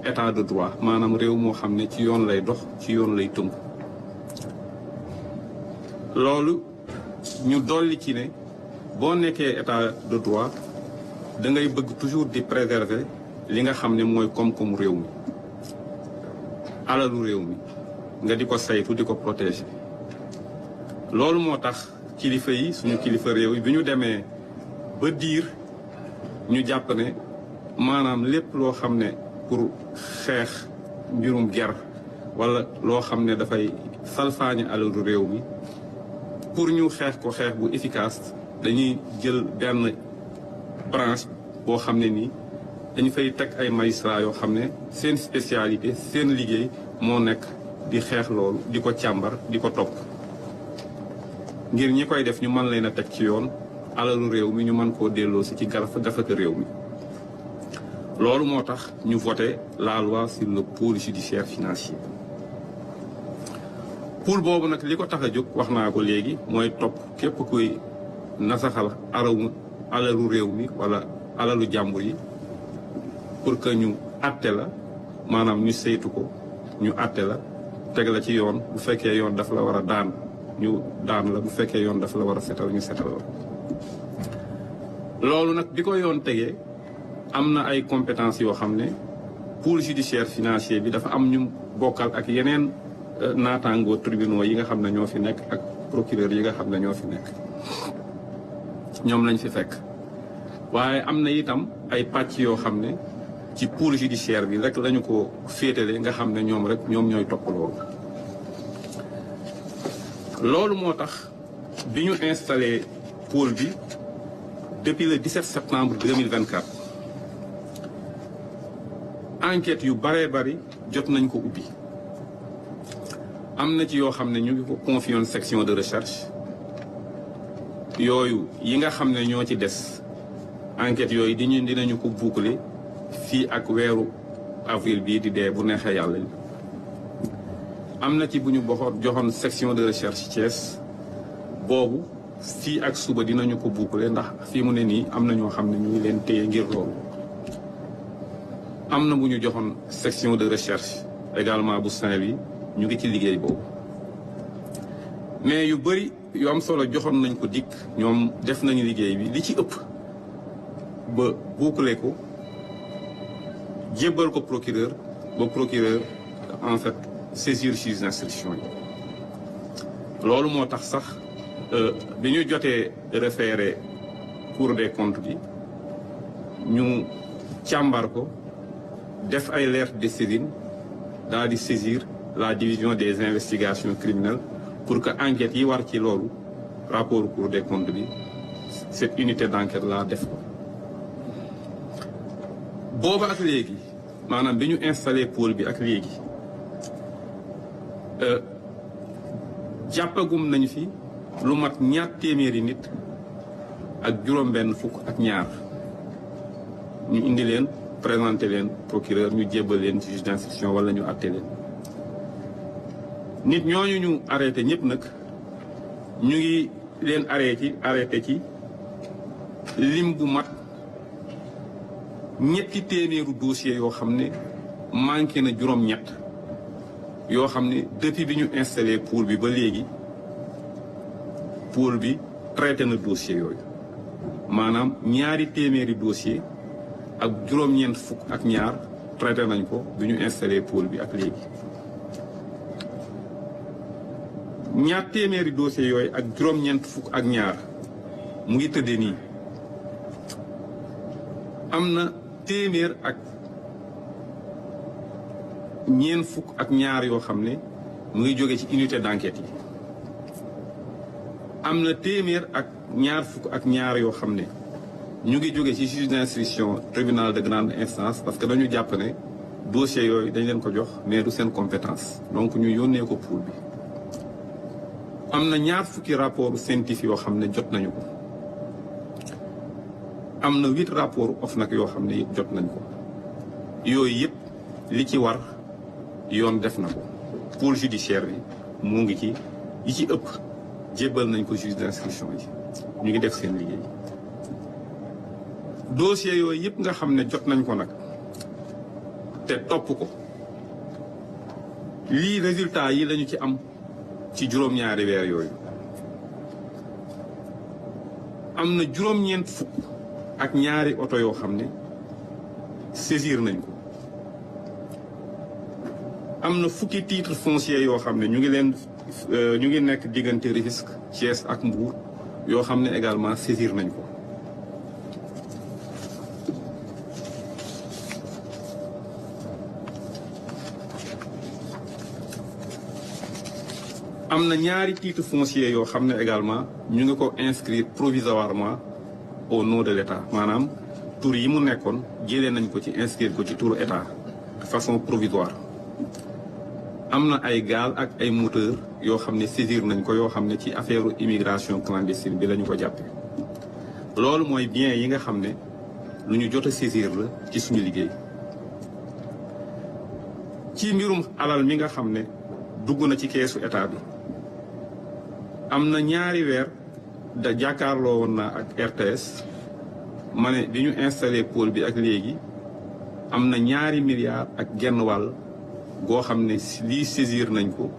état de droit maanaam réew moo xam ne ci yoon lay dox ci yoon lay tënku loolu ñu dolli ci ne boo nekkee état de droit da ngay bëgg toujours di préserver li nga xam ne mooy koom-koomu réew mi alalu réew mi nga di ko saytu di ko protéger loolu moo tax kilifa yi suñu kilifa réew yi bi ñu demee ba diir ñu jàpp ne maanaam lépp loo xam ne pour xeex mbirum ger wala loo xam ne dafay salfaañe alalu réew mi pour ñu xeex ko xeex bu efficace dañuy jël benn branche boo xam ne nii dañu fay teg ay magistrats yoo xam ne seen spécialité seen liggéey moo nekk di xeex loolu di ko càmbar di ko topp ngir ñi koy def ñu mën leen a teg ci yoon alalu réew mi ñu mën koo delloo si ci gafaka réew mi loolu moo tax ñu voté la loi sur le pôle judiciaire financier pôle boobu nag li ko tax a jóg wax naa ko léegi mooy topp képp kuy nasaxal alalu réew mi wala alalu jàmbur yi pour que ñu àtte la maanaam ñu saytu ko ñu àtte la teg la ci yoon bu fekkee yoon daf la war a daan ñu daan la bu fekkee yoon daf la war a setal ñu setal la loolu nag bi ko yoon tegee am na ay compétences yoo xam ne pôle judiciaire financier bi dafa am ñu bokkal ak yeneen naataangoo tribunaux yi nga xam ne ñoo fi nekk ak procureur yi nga xam ne ñoo fi nekk ñoom lañ fi fekk waaye am na itam ay pàcc yoo xam ne ci pôle judiciaire bi rek lañu ko féetale nga xam ne ñoom rek ñoom ñooy topp loolu moo tax bi ñu installé pôle bi depuis le 17 septembre 2024 enquête yu baree bari jot nañ ko ubbi am na ci yoo xam ne ñu ngi ko confié woon section de recherche yooyu yi nga xam ne ñoo ci des enquête yooyu dinañu ko boucler fii ak weeru avril bii di dee bu neexee yàlla li am na ci bu ñu joxoon section de recherche Thiès boobu fii ak suba dinañu ko boucler ndax fii mu ne nii am na ñoo xam ne ñu ngi leen téye ngir loolu am na bu ñu joxoon section de recherche également bu Saint-Louis ñu ngi ci liggéey boobu mais yu bëri yu am solo joxoon nañ ko dikk ñoom def nañu liggéey bi li ci ëpp ba boucler ko jébbal ko procureur ba procureur en fait saisir juge d'instruction yi loolu moo tax sax bi ñu jotee référé Cour des comptes bi ñu càmbar ko def ay lettres de saisine daal di saisir la division des investigations criminelles pour que enquête yi war ci loolu rapport Cour des comptes bi cette unité d'enquête là def ko booba ak léegi maanaam bi ñu installé pôle bi ak léegi jàppagum nañu fi lu mat 200 téeméeri nit ak juróom-benn fukk ak ñaar ñu indi leen présenté leen procureur ñu jébbal leen juge d'instruction wala ñu àtte leen nit ñooñu ñu arrêté ñëpp nag ñu ngi leen arrêté ci lim bu mat 200 téeméeru dossiers yoo xam ne manqué na juróom-ñett yoo xam ne depuis bi ñu installé pôle bi ba léegi pôle bi traité na dossier yooyu maanaam 200 téeméeri dossier ak juróom-ñeent fukk ak ñaar traité nañ ko bi ñu installé pôle bi ak léegi 200 téeméeri dossiers yooyu ak juróom-ñeent fukk ak ñaar mu ngi tëddee nii am na téeméer ak ñeent fukk ak ñaar yoo xam ne mu ngi jóge ci unité d'enquête yi am na téeméer ak ñaar fukk ak ñaar yoo xam ne ñu ngi jóge ci juge d'instruction tribunal de grande instance parce que dañu jàpp ne dossier yooyu dañ leen ko jox mais du seen compétence donc ñu yónnee ko pool bi am na ñaar fukki rapport scientifique yoo xam ne jot nañu ko am na 8 rapport OFNAC yoo xam ne yëpp jot nañ ko yooyu yëpp li ci war yoon def na ko pôle judiciaire bi mu ngi ci yi ci ëpp jébbal nañ ko juge d'instruction yi ñu ngi def seen liggéey dossier yooyu yëpp nga xam ne jot nañ ko nag te topp ko lii résultat yi lañu ci am ci juróom-ñaari weer yooyu am na juróom-ñeent fukk ak ñaari oto yoo xam ne saisir nañ ko am na fukki titre foncier yoo xam ne ñu ngi nekk diggante Rufisque Thiès ak Mbour yoo xam ne également saisir nañ ko am na ñaari titre foncier yoo xam ne également ñu ngi ko inscrire provisoirement au nom de l'État maanaam tur yi mu nekkoon jëlee nañ ko ci inscrire ko ci turu État de façon provisoire am na ay gaal ak ay moteur yoo xam ne saisir nañ ko yoo xam ne ci affaire immigration clandestine bi la ñu ko jàppee loolu mooy bien yi nga xam ne lu ñu jot a saisir la ci suñu liggéey ci mbirum alal mi nga xam ne dugg na ci keesu État bi am na ñaari weer da jàkkaarloo woon naa ak RTS ma ne bi ñu installé pôle bi ak léegi am na 2 milliards ak genn wàll goo xam ne lii saisir nañ ko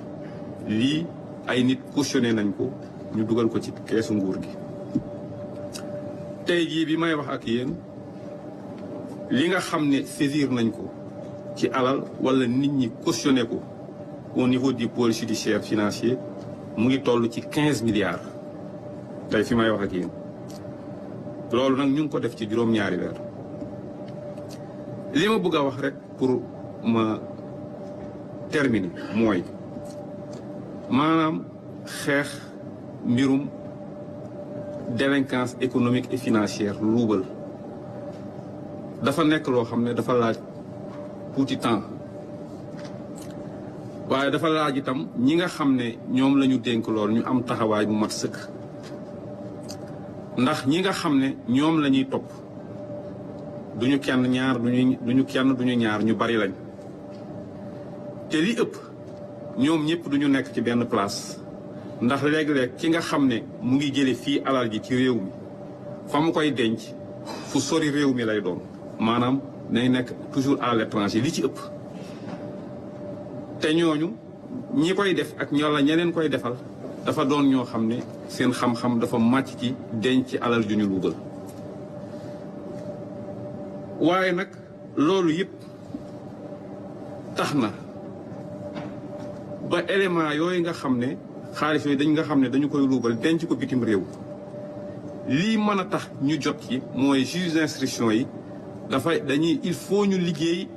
lii ay nit cautionné nañ ko ñu dugal ko ci keesu nguur gi tey jii bi may wax ak yéen li nga xam ne saisir nañ ko ci alal wala nit ñi cautionné ko au niveau du pôle judiciaire financier mu ngi toll ci 15 milliards tey fi may wax ak yéen loolu nag ñu ngi ko def ci juróom-ñaari weer li ma bëgg a wax rek pour ma terminer mooy maanaam xeex mbirum délinquance économique et financière luubal dafa nekk loo xam ne dafa laaj tuuti temps waaye dafa laaj itam ñi nga xam ne ñoom la ñu dénk lool ñu am taxawaay bu mat sëkk ndax ñi nga xam ne ñoom la ñuy topp duñu kenn ñaar duñu ñaar ñu bari lañ te li ëpp ñoom ñëpp duñu nekk ci benn place ndax léeg-léeg ki nga xam ne mu ngi jële fii alal ji ci réew mi fa mu koy denc fu sori réew mi lay doon maanaam nay nekk toujours à l'étranger li ci ëpp te ñooñu ñi koy def ak ñeneen koy defal dafa doon ñoo xam ne seen xam-xam dafa màcc ci denc alal ju ñu luubal waaye nag loolu yëpp tax na ba élément yooyu nga xam ne xaalis yooyu nga xam ne dañu koy luubal denc ko bitim réew lii mën a tax ñu jot ci mooy juge d'instruction yi il faut ñu liggéey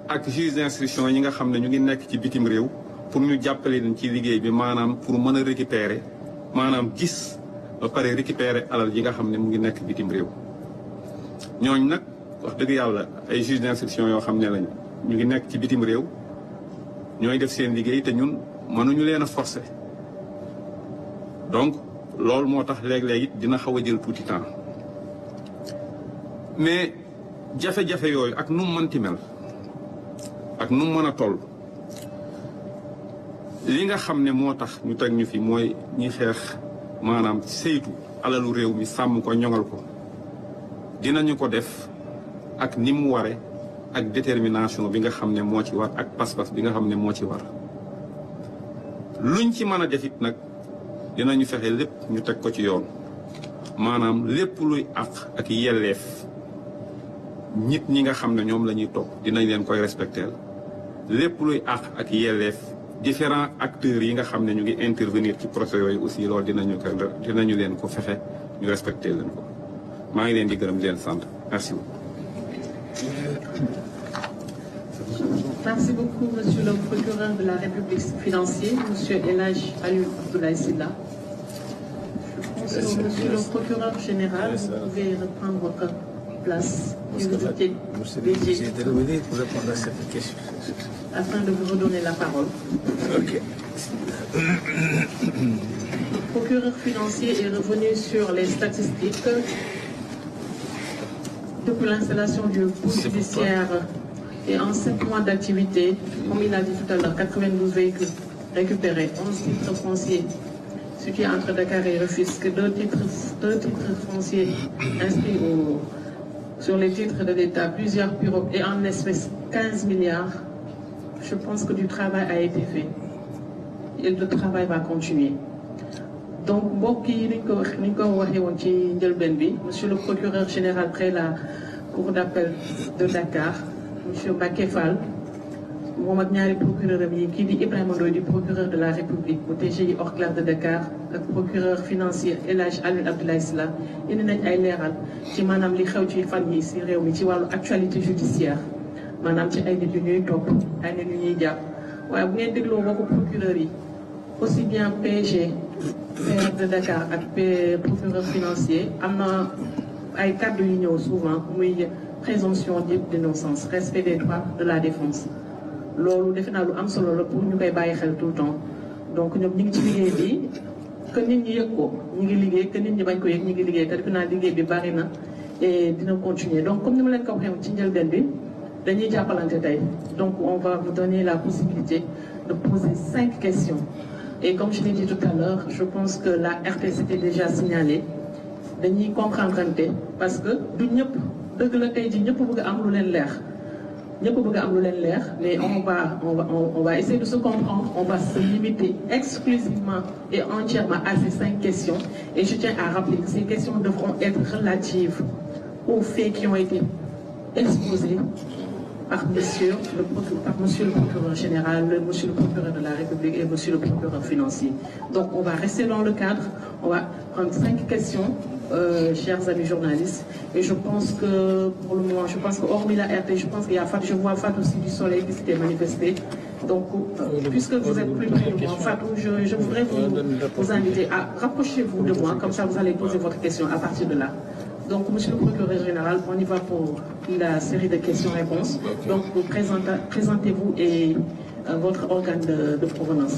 ak juge d'instruction yi nga xam ne ñu ngi nekk ci bitim réew pour ñu jàppale leen ci liggéey bi maanaam pour mën a récupérer maanaam gis ba pare récupérer alal yi nga xam ne mu ngi nekk bitim réew ñooñ nag wax dëgg yàlla ay juge d'instruction yoo xam ne lañ ñu ngi nekk ci bitim réew ñooy def seen liggéey te ñun mënuñu leen a forcer donc loolu moo tax léeg-léeg it dina xaw a jël tuuti temps mais jafe-jafe yooyu ak nu mu mënti mel ak nu mu mën a toll li nga xam ne moo tax ñu teg ñu fi mooy ñi xeex maanaam saytu alalu réew mi sàmm ko ñoŋal ko dinañu ko def ak ni mu ware ak détermination bi nga xam ne moo ci war ak pas-pas bi nga xam ne moo ci war luñ ci mën a def it nag dinañu fexe lépp ñu teg ko ci yoon maanaam lépp luy àq ak yelleef nit ñi nga xam ne ñoom la ñuy topp dinañ leen koy respecter lépp luy àq ak yelleef différents acteurs yi nga xam ne ñu ngi intervenir ci procès yooyu aussi loolu dinañu leen ko fexe ñu respecter leen ko maa ngi leen di gërëm di leen sant merci beaucoup Merci beaucoup, Monsieur le procureur de la République financier, Monsieur Elhadji Aliou Abdoulaye Sylla. Je pense que Monsieur le procureur général, vous pouvez reprendre votre place et vous étiez dédié pour répondre à cette question. Afin de vous redonner la parole. Ok. Le procureur financier est revenu sur les statistiques depuis l'installation du pôle judiciaire et en 7 mois d'activité, comme il a dit tout à l'heure, 92 véhicules récupérés, 11 titres fonciers, ce qui est entre Dakar et Rufisque, 2 titres fonciers inscrits sur les titres de l'État, plusieurs bureaux et en espèces 15 milliards. Je pense que du travail a été fait et le travail va continuer. Donc, monsieur le procureur général près la cour d'appel de Dakar, monsieur Bakefal, Mohamed Niari, procureur qui dit Ibrahim Ndoye du procureur de la République, au TGI hors classe de Dakar, le procureur financier Elhadji Aliou Abdoulaye Sylla, il y a ay leeral ci maanaam li xew ci fan yi ci réew mi ci wàllu actualité judiciaire maanaam ci ay nit yu ñuy topp ay nit yu ñuy jàpp waaye bu ngeen dégloo waxu procureur yi aussi bien PG PR de Dakar ak procureur financier am na ay kàddu yu ñëw souvent muy présomption d'innocence, respect des droits de la défense. Loolu defe naa lu am solo la pour ñu koy bàyyi xel tout le temps donc ñoom ñu ngi ci liggéey bi que nit ñi yëg ko ñu ngi liggéey que nit ñi bañ ko yëg ñu ngi liggéey te defe naa liggéey bi bari na et dina continuer donc comme ni ma leen ko waxee ci njëlbeen bi dañuy jàppalante tey donc on va vous donner la possibilité de poser 5 questions et comme je l'ai dit tout à l'heure je pense que la RTS était déjà signalée dañuy comprendre parce que du ñëpp dëgg la tey ji ñëpp bëgg am lu leen leer mais on va essayer de se comprendre, on va se limiter exclusivement et entièrement à ces 5 questions. Et je tiens à rappeler que ces questions devront être relatives aux faits qui ont été exposés par monsieur le procureur général, monsieur le procureur de la République et monsieur le procureur financier. Donc on va rester dans le cadre, on va prendre 5 questions. Chers amis journalistes, et je pense que pour le moment, je pense que hormis la RT, je pense qu'il y a Fatou, je vois Fatou aussi du Soleil qui s'était manifesté. Donc, puisque vous êtes plus près de moi, Fatou, je voudrais vous inviter à rapprochez-vous de moi, comme ça vous allez poser votre question à partir de là. Donc, monsieur le procureur général, on y va pour la série de questions-réponses. Donc, présentez-vous et votre organe de provenance.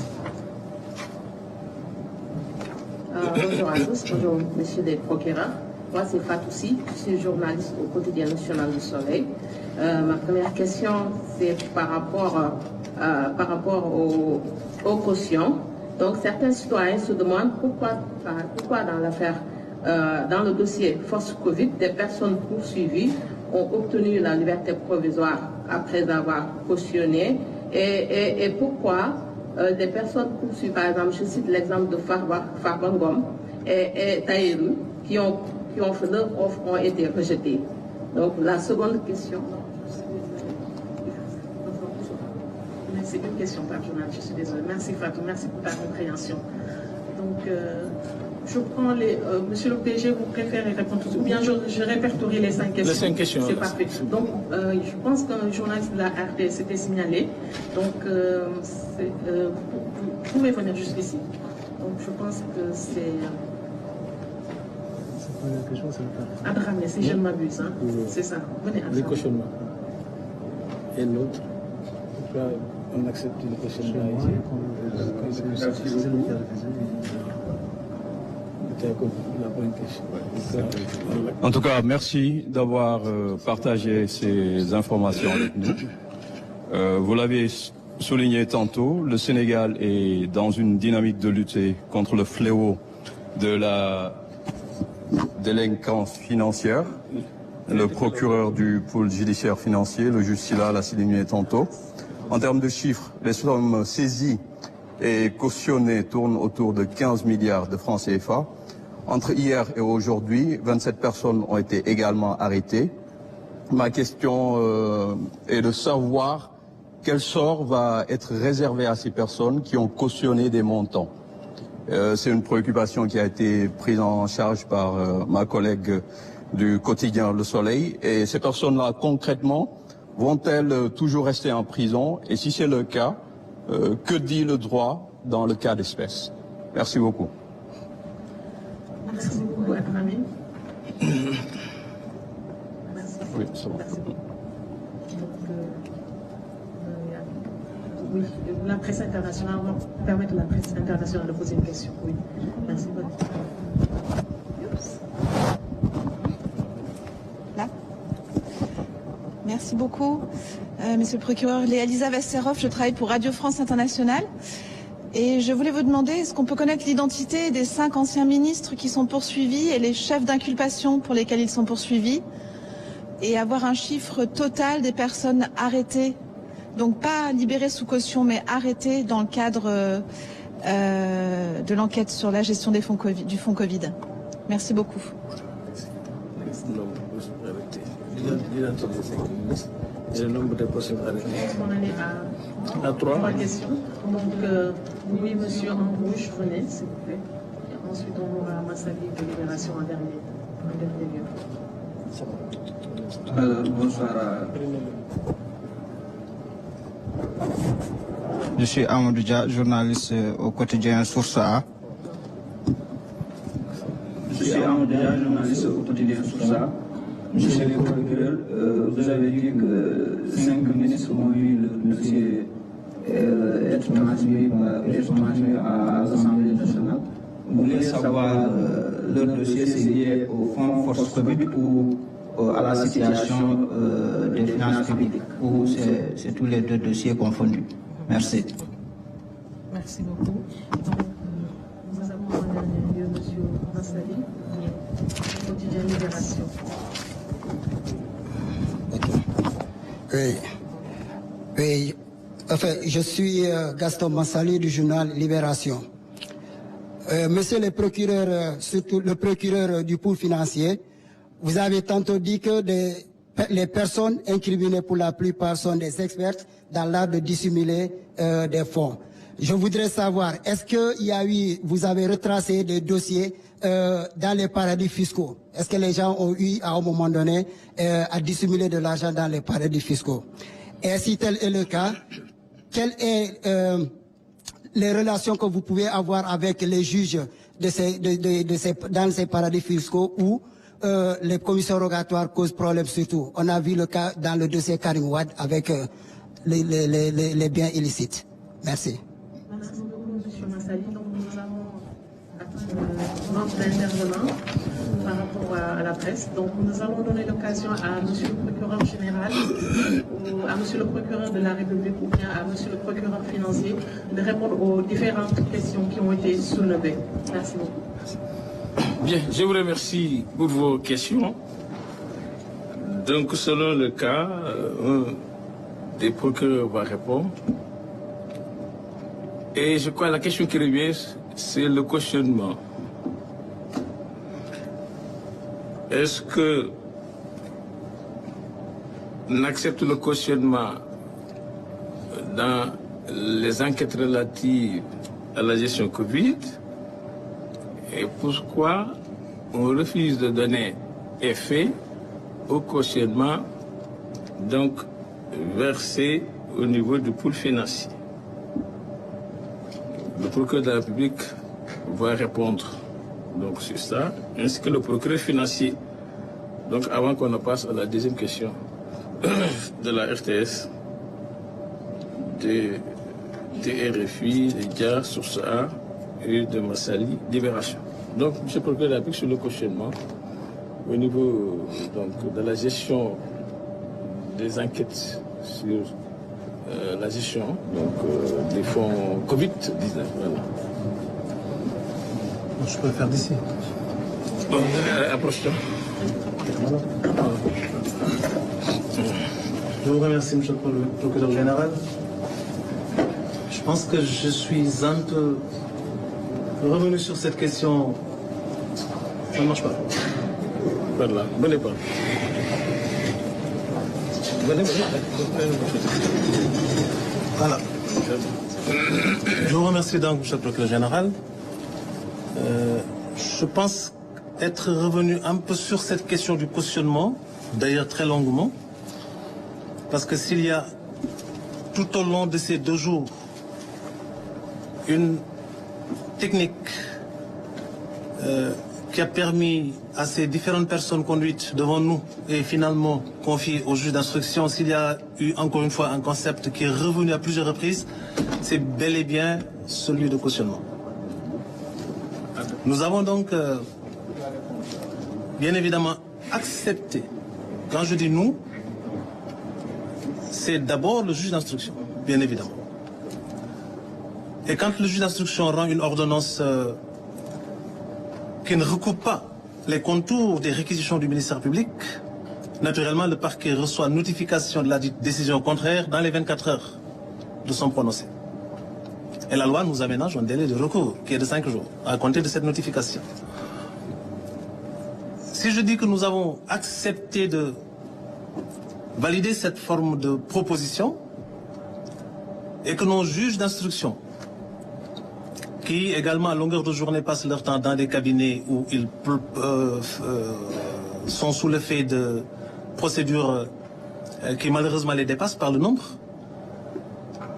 Bonjour à tous, bonjour messieurs les procureurs. Moi c'est Fatou Sy, je suis journaliste au quotidien national du Soleil. Ma première question c'est par rapport aux cautions. Donc certains citoyens se demandent pourquoi dans l'affaire, dans le dossier Force Covid, des personnes poursuivies ont obtenu la liberté provisoire après avoir cautionné et pourquoi des personnes poursuivies, par exemple, je cite l'exemple de Farba Ngom et Taïrou, qui ont fait leur offre, ont été rejetées. Donc, la seconde question. C'est une question par journal, je suis désolée. Merci Fatou, merci pour ta compréhension. Donc, je prends les... monsieur le PG, vous préférez répondre tout de suite, ou bien je répertorie les 5 questions. Les 5 questions. C'est parfait. Donc, je pense qu'un journaliste de la RT s'était signalé. Donc, vous pouvez venir jusqu'ici. Donc, je pense que c'est... Adramé, si je ne m'abuse. Hein? C'est ça. Venez, Adramé. Les cautionnements. Et l'autre, pourquoi on accepte le cautionnement ici? En tout cas, merci d'avoir partagé ces informations avec nous. Vous l'avez souligné tantôt, le Sénégal est dans une dynamique de lutter contre le fléau de la délinquance financière. Le procureur du pôle judiciaire financier, le juge Sylla, l'a souligné tantôt. En termes de chiffres, les sommes saisies et cautionnées tournent autour de 15 milliards de francs CFA. Entre hier et aujourd'hui, 27 personnes ont été également arrêtées. Ma question est de savoir quel sort va être réservé à ces personnes qui ont cautionné des montants. C'est une préoccupation qui a été prise en charge par ma collègue du quotidien Le Soleil. Et ces personnes-là, concrètement, vont-elles toujours rester en prison? Et si c'est le cas, que dit le droit dans le cas d'espèce? Merci beaucoup. Merci beaucoup, Akrami. Oui, ça va. Oui, la presse internationale, on va permettre à la presse internationale de poser une question. Oui, merci beaucoup. Là. Merci beaucoup, Monsieur le procureur. Elisa Westerhoff, je travaille pour Radio France Internationale. Et je voulais vous demander, est-ce qu'on peut connaître l'identité des 5 anciens ministres qui sont poursuivis et les chefs d'inculpation pour lesquels ils sont poursuivis, et avoir un chiffre total des personnes arrêtées, donc pas libérées sous caution, mais arrêtées dans le cadre de l'enquête sur la gestion des fonds COVID, du fonds Covid. Merci beaucoup. Et le nombre de personnes arrêtées. On en est à 3 questions. Donc, oui, monsieur en rouge, venez, s'il vous plaît. Et ensuite, on aura Massali de Libération en dernier lieu. Bonsoir. Je suis Amadou Dia, journaliste au quotidien Source A. Monsieur le procureur, vous avez dit que 5 ministres ont vu le dossier être transmis à l'Assemblée nationale. Vous voulez savoir leur dossier c'est lié au fonds Force Covid ou à la situation des finances publiques, ou c'est tous les 2 dossiers confondus? Merci. Merci beaucoup. Donc, nous avons en dernier lieu M. Massali, quotidien Libération. Oui. Enfin, je suis Gaston Massali du journal Libération. Monsieur le procureur, surtout le procureur du pôle financier, vous avez tantôt dit que les personnes incriminées pour la plupart sont des experts dans l'art de dissimuler des fonds. Je voudrais savoir, est-ce que vous avez retracé des dossiers dans les paradis fiscaux? Est-ce que les gens ont eu à un moment donné à dissimuler de l'argent dans les paradis fiscaux? Et si tel est le cas, quelles sont les relations que vous pouvez avoir avec les juges dans ces paradis fiscaux où les commissions rogatoires causent problème surtout? On a vu le cas dans le dossier Karim Wade avec les biens illicites. Merci. Merci beaucoup, M. Massali. Donc, nous allons attendre notre intervenant par rapport à la presse. Donc, nous allons donner l'occasion à M. le procureur général, ou à M. le procureur de la République, ou bien à M. le procureur financier de répondre aux différentes questions qui ont été soulevées. Merci beaucoup. Bien, je vous remercie pour vos questions. Donc, selon le cas, un des procureurs va répondre. Et je crois que la question qui revient, c'est le cautionnement. Est-ce que on accepte le cautionnement dans les enquêtes relatives à la gestion Covid? Et pourquoi on refuse de donner effet au cautionnement donc versé au niveau du pôle financier? Le procureur de la République va répondre donc sur ça, ainsi que le procureur financier. Donc avant qu'on ne passe à la deuxième question de la RTS, de RFI, de DIA, Source A et de Massali, Libération. Donc, M. le procureur de la République sur le cautionnement au niveau donc, de la gestion des enquêtes sur la gestion des fonds Covid-19. Voilà. Je peux le faire d'ici. Bon, approche-toi. Je vous remercie, monsieur le procureur général. Je pense que je suis un peu revenu sur cette question. Ça ne marche pas. Voilà, venez pas. Voilà. Je vous remercie donc, monsieur le procureur général. Je pense être revenu un peu sur cette question du cautionnement, d'ailleurs très longuement, parce que s'il y a tout au long de ces 2 jours une technique qui a permis à ces différentes personnes conduites devant nous et finalement confiées au juge d'instruction, s'il y a eu encore une fois un concept qui est revenu à plusieurs reprises, c'est bel et bien celui de cautionnement. Nous avons donc bien évidemment accepté. Quand je dis nous, c'est d'abord le juge d'instruction, bien évidemment. Et quand le juge d'instruction rend une ordonnance qui ne recoupe pas les contours des réquisitions du ministère public, naturellement le parquet reçoit notification de la décision contraire dans les 24 heures de son prononcé. Et la loi nous aménage un délai de recours qui est de 5 jours à compter de cette notification. Si je dis que nous avons accepté de valider cette forme de proposition et que nos juges d'instruction, qui également à longueur de journée passent leur temps dans des cabinets où ils sont sous l'effet de procédures qui malheureusement les dépassent par le nombre,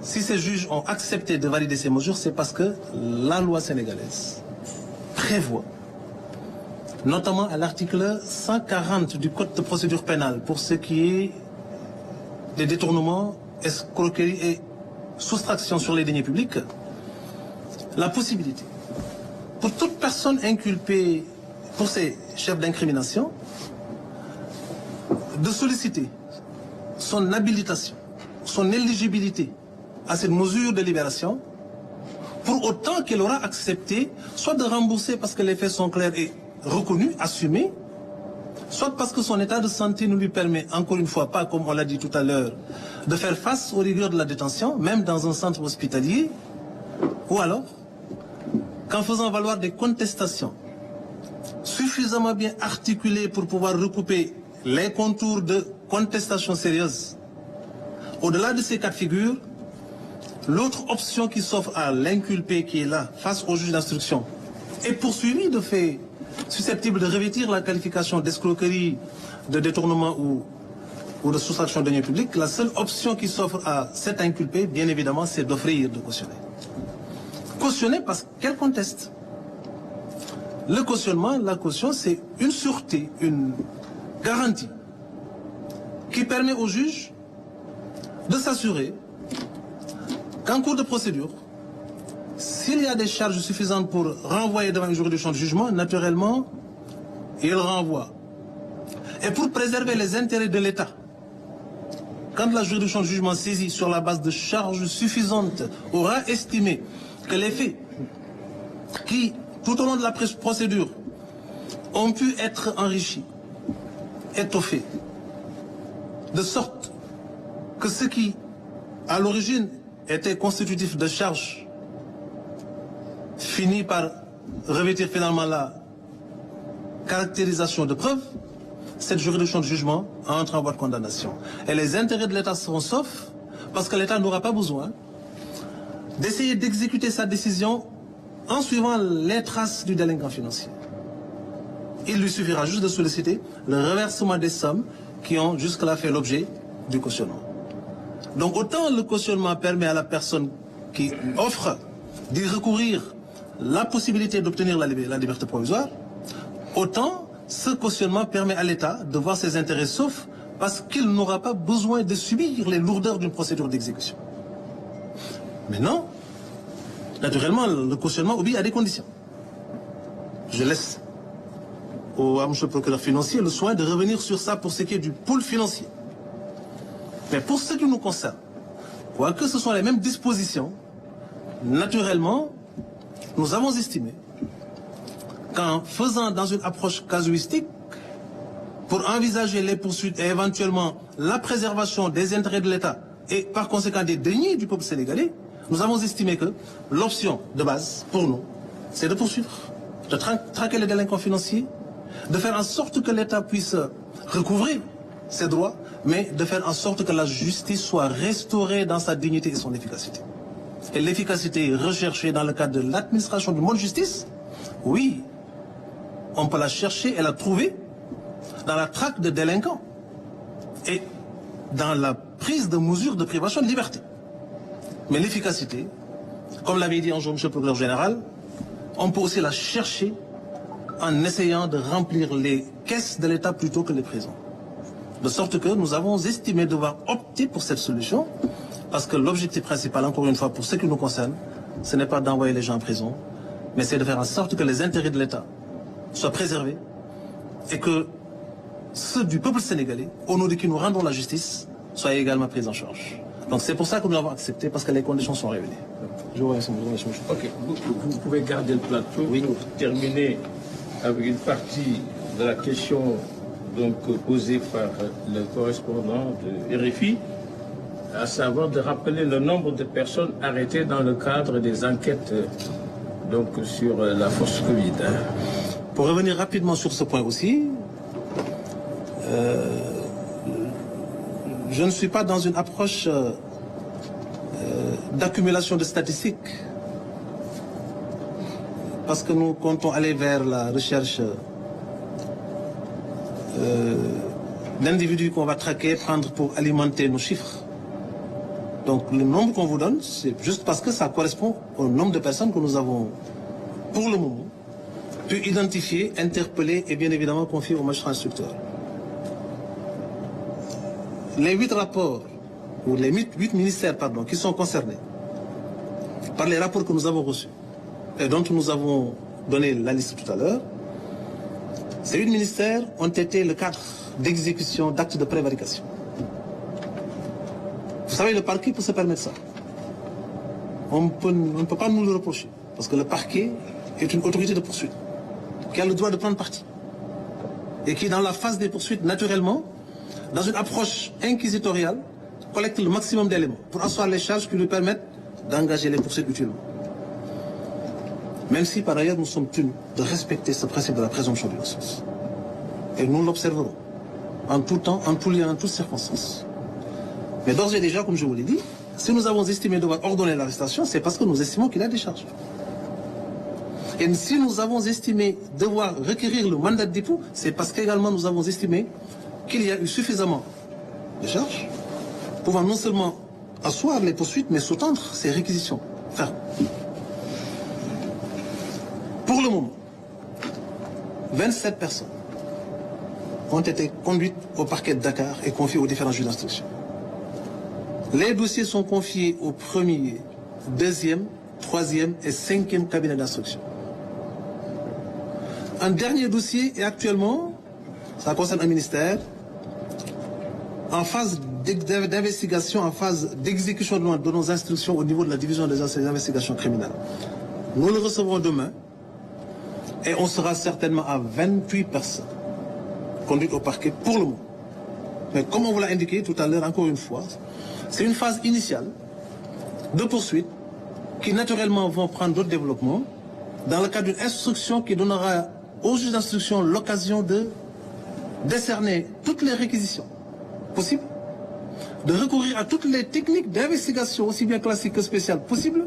si ces juges ont accepté de valider ces mesures, c'est parce que la loi sénégalaise prévoit, notamment à l'article 140 du Code de procédure pénale, pour ce qui est des détournements, escroqueries et soustractions sur les deniers publics, la possibilité pour toute personne inculpée pour ces chefs d'incrimination de solliciter son habilitation, son éligibilité à cette mesure de libération, pour autant qu'elle aura accepté soit de rembourser parce que les faits sont clairs et reconnus, assumés, soit parce que son état de santé ne lui permet, encore une fois, pas comme on l'a dit tout à l'heure, de faire face aux rigueurs de la détention, même dans un centre hospitalier, ou alors qu'en faisant valoir des contestations suffisamment bien articulées pour pouvoir recouper les contours de contestations sérieuses, au-delà de ces cas de figure, l'autre option qui s'offre à l'inculpé qui est là, face au juge d'instruction, est poursuivi de faits susceptibles de revêtir la qualification d'escroquerie, de détournement ou de soustraction de deniers publics. La seule option qui s'offre à cet inculpé, bien évidemment, c'est d'offrir de cautionner. Cautionner parce qu'elle conteste. Le cautionnement, la caution, c'est une sûreté, une garantie qui permet au juge de s'assurer qu'en cours de procédure, s'il y a des charges suffisantes pour renvoyer devant une juridiction de jugement, naturellement, il renvoie. Et pour préserver les intérêts de l'État, quand la juridiction de jugement saisie sur la base de charges suffisantes aura estimé que les faits qui, tout au long de la procédure, ont pu être enrichis, étoffés, de sorte que ce qui, à l'origine, était constitutif de charges, finit par revêtir finalement la caractérisation de preuve, cette juridiction de jugement entre en voie de condamnation. Et les intérêts de l'État seront saufs parce que l'État n'aura pas besoin d'essayer d'exécuter sa décision en suivant les traces du délinquant financier. Il lui suffira juste de solliciter le reversement des sommes qui ont jusque-là fait l'objet du cautionnement. Donc autant le cautionnement permet à la personne qui offre d'y recourir la possibilité d'obtenir la liberté provisoire, autant ce cautionnement permet à l'État de voir ses intérêts saufs parce qu'il n'aura pas besoin de subir les lourdeurs d'une procédure d'exécution. Maintenant, naturellement, le cautionnement obéit à des conditions. Je laisse à M. le procureur financier le soin de revenir sur ça pour ce qui est du pool financier. Mais pour ce qui nous concerne, quoique ce sont les mêmes dispositions, naturellement, nous avons estimé qu'en faisant dans une approche casuistique, pour envisager les poursuites et éventuellement la préservation des intérêts de l'État et par conséquent des deniers du peuple sénégalais, nous avons estimé que l'option de base pour nous, c'est de poursuivre, de traquer les délinquants financiers, de faire en sorte que l'État puisse recouvrer ses droits, mais de faire en sorte que la justice soit restaurée dans sa dignité et son efficacité. Et l'efficacité recherchée dans le cadre de l'administration du mode justice, oui, on peut la chercher et la trouver dans la traque de délinquants et dans la prise de mesures de privation de liberté. Mais l'efficacité, comme l'avait dit un jour M. le procureur général, on peut aussi la chercher en essayant de remplir les caisses de l'État plutôt que les prisons. De sorte que nous avons estimé devoir opter pour cette solution, parce que l'objectif principal, encore une fois, pour ce qui nous concerne, ce n'est pas d'envoyer les gens en prison, mais c'est de faire en sorte que les intérêts de l'État soient préservés et que ceux du peuple sénégalais, au nom de qui nous rendons la justice, soient également pris en charge. Donc c'est pour ça que nous avons accepté, parce que les conditions sont réunies. Je vous remercie. Ok, vous pouvez garder le plateau pour terminer avec une partie de la question donc, posée par le correspondant de RFI, à savoir de rappeler le nombre de personnes arrêtées dans le cadre des enquêtes donc, sur la force Covid. Pour revenir rapidement sur ce point aussi, je ne suis pas dans une approche d'accumulation de statistiques, parce que nous comptons aller vers la recherche d'individus qu'on va traquer, prendre pour alimenter nos chiffres. Donc le nombre qu'on vous donne, c'est juste parce que ça correspond au nombre de personnes que nous avons, pour le moment, pu identifier, interpeller et bien évidemment confier aux magistrats instructeurs. Les 8 rapports, ou les 8 ministères, pardon, qui sont concernés par les rapports que nous avons reçus et dont nous avons donné la liste tout à l'heure, ces 8 ministères ont été le cadre d'exécution d'actes de prévarication. Vous savez, le parquet peut se permettre ça. On ne peut pas nous le reprocher, parce que le parquet est une autorité de poursuite qui a le droit de prendre parti et qui, dans la phase des poursuites, naturellement, dans une approche inquisitoriale, collecte le maximum d'éléments pour asseoir les charges qui lui permettent d'engager les poursuites utilement. Même si, par ailleurs, nous sommes tenus de respecter ce principe de la présomption d'innocence. Et nous l'observerons en tout temps, en tout lieu, en toutes circonstances. Mais d'ores et déjà, comme je vous l'ai dit, si nous avons estimé devoir ordonner l'arrestation, c'est parce que nous estimons qu'il y a des charges. Et si nous avons estimé devoir requérir le mandat de dépôt, c'est parce qu'également nous avons estimé qu'il y a eu suffisamment de charges pouvant non seulement asseoir les poursuites, mais sous-tendre ces réquisitions fermes. Pour le moment, 27 personnes ont été conduites au parquet de Dakar et confiées aux différents juges d'instruction. Les dossiers sont confiés au premier, deuxième, troisième et cinquième cabinet d'instruction. Un dernier dossier est actuellement, ça concerne un ministère, en phase d'investigation, en phase d'exécution de nos instructions au niveau de la division des investigations criminelles. Nous le recevrons demain et on sera certainement à 28 personnes conduites au parquet pour le moment. Mais comme on vous l'a indiqué tout à l'heure, encore une fois, c'est une phase initiale de poursuite qui naturellement vont prendre d'autres développements dans le cadre d'une instruction qui donnera aux juges d'instruction l'occasion de décerner toutes les réquisitions possibles, de recourir à toutes les techniques d'investigation aussi bien classiques que spéciales possibles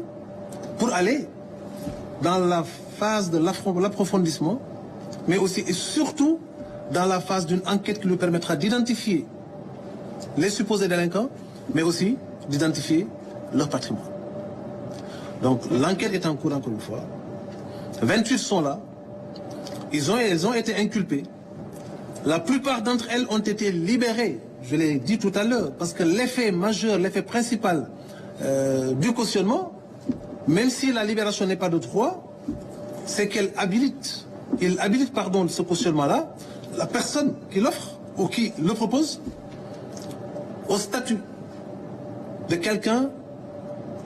pour aller dans la phase de l'approfondissement, mais aussi et surtout dans la phase d'une enquête qui lui permettra d'identifier les supposés délinquants, mais aussi d'identifier leur patrimoine. Donc l'enquête est en cours encore une fois. 28 sont là. Elles ont été inculpées. La plupart d'entre elles ont été libérées, je l'ai dit tout à l'heure, parce que l'effet majeur, l'effet principal du cautionnement, même si la libération n'est pas de droit, c'est qu'elle habilite, ce cautionnement-là, la personne qui l'offre ou qui le propose au statut de quelqu'un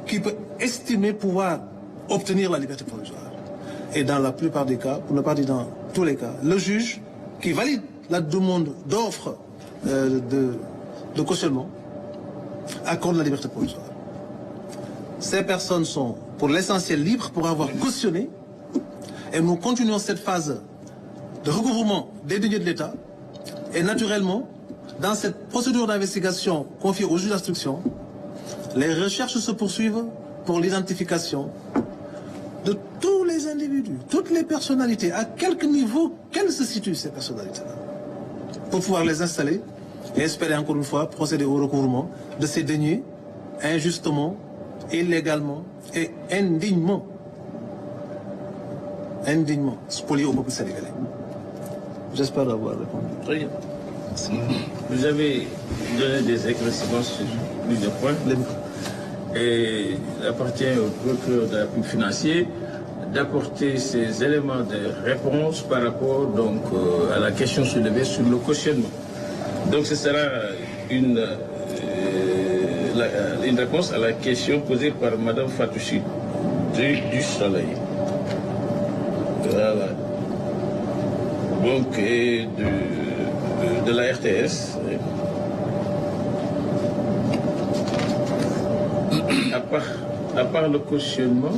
qui peut estimer pouvoir obtenir la liberté provisoire. Et dans la plupart des cas, pour ne pas dire dans tous les cas, le juge qui valide la demande d'offre de cautionnement accorde la liberté provisoire. Ces personnes sont pour l'essentiel libres pour avoir cautionné et nous continuons cette phase de recouvrement des deniers de l'État et naturellement, dans cette procédure d'investigation confiée au juge d'instruction, les recherches se poursuivent pour l'identification de tous les individus, toutes les personnalités, à quelque niveau quelles se situent ces personnalités-là? Pour pouvoir les installer et espérer encore une fois procéder au recouvrement de ces deniers injustement, illégalement et indignement spoliés au peuple sénégalais. J'espère avoir répondu. Très bien. Vous avez donné des éclaircissements sur plusieurs points. Et il appartient au procureur de la République financier d'apporter ces éléments de réponse par rapport donc, à la question soulevée sur le cautionnement. Donc ce sera une réponse à la question posée par Mme Fatouchi du Soleil. Voilà. Donc, et de la RTS. À part le cautionnement,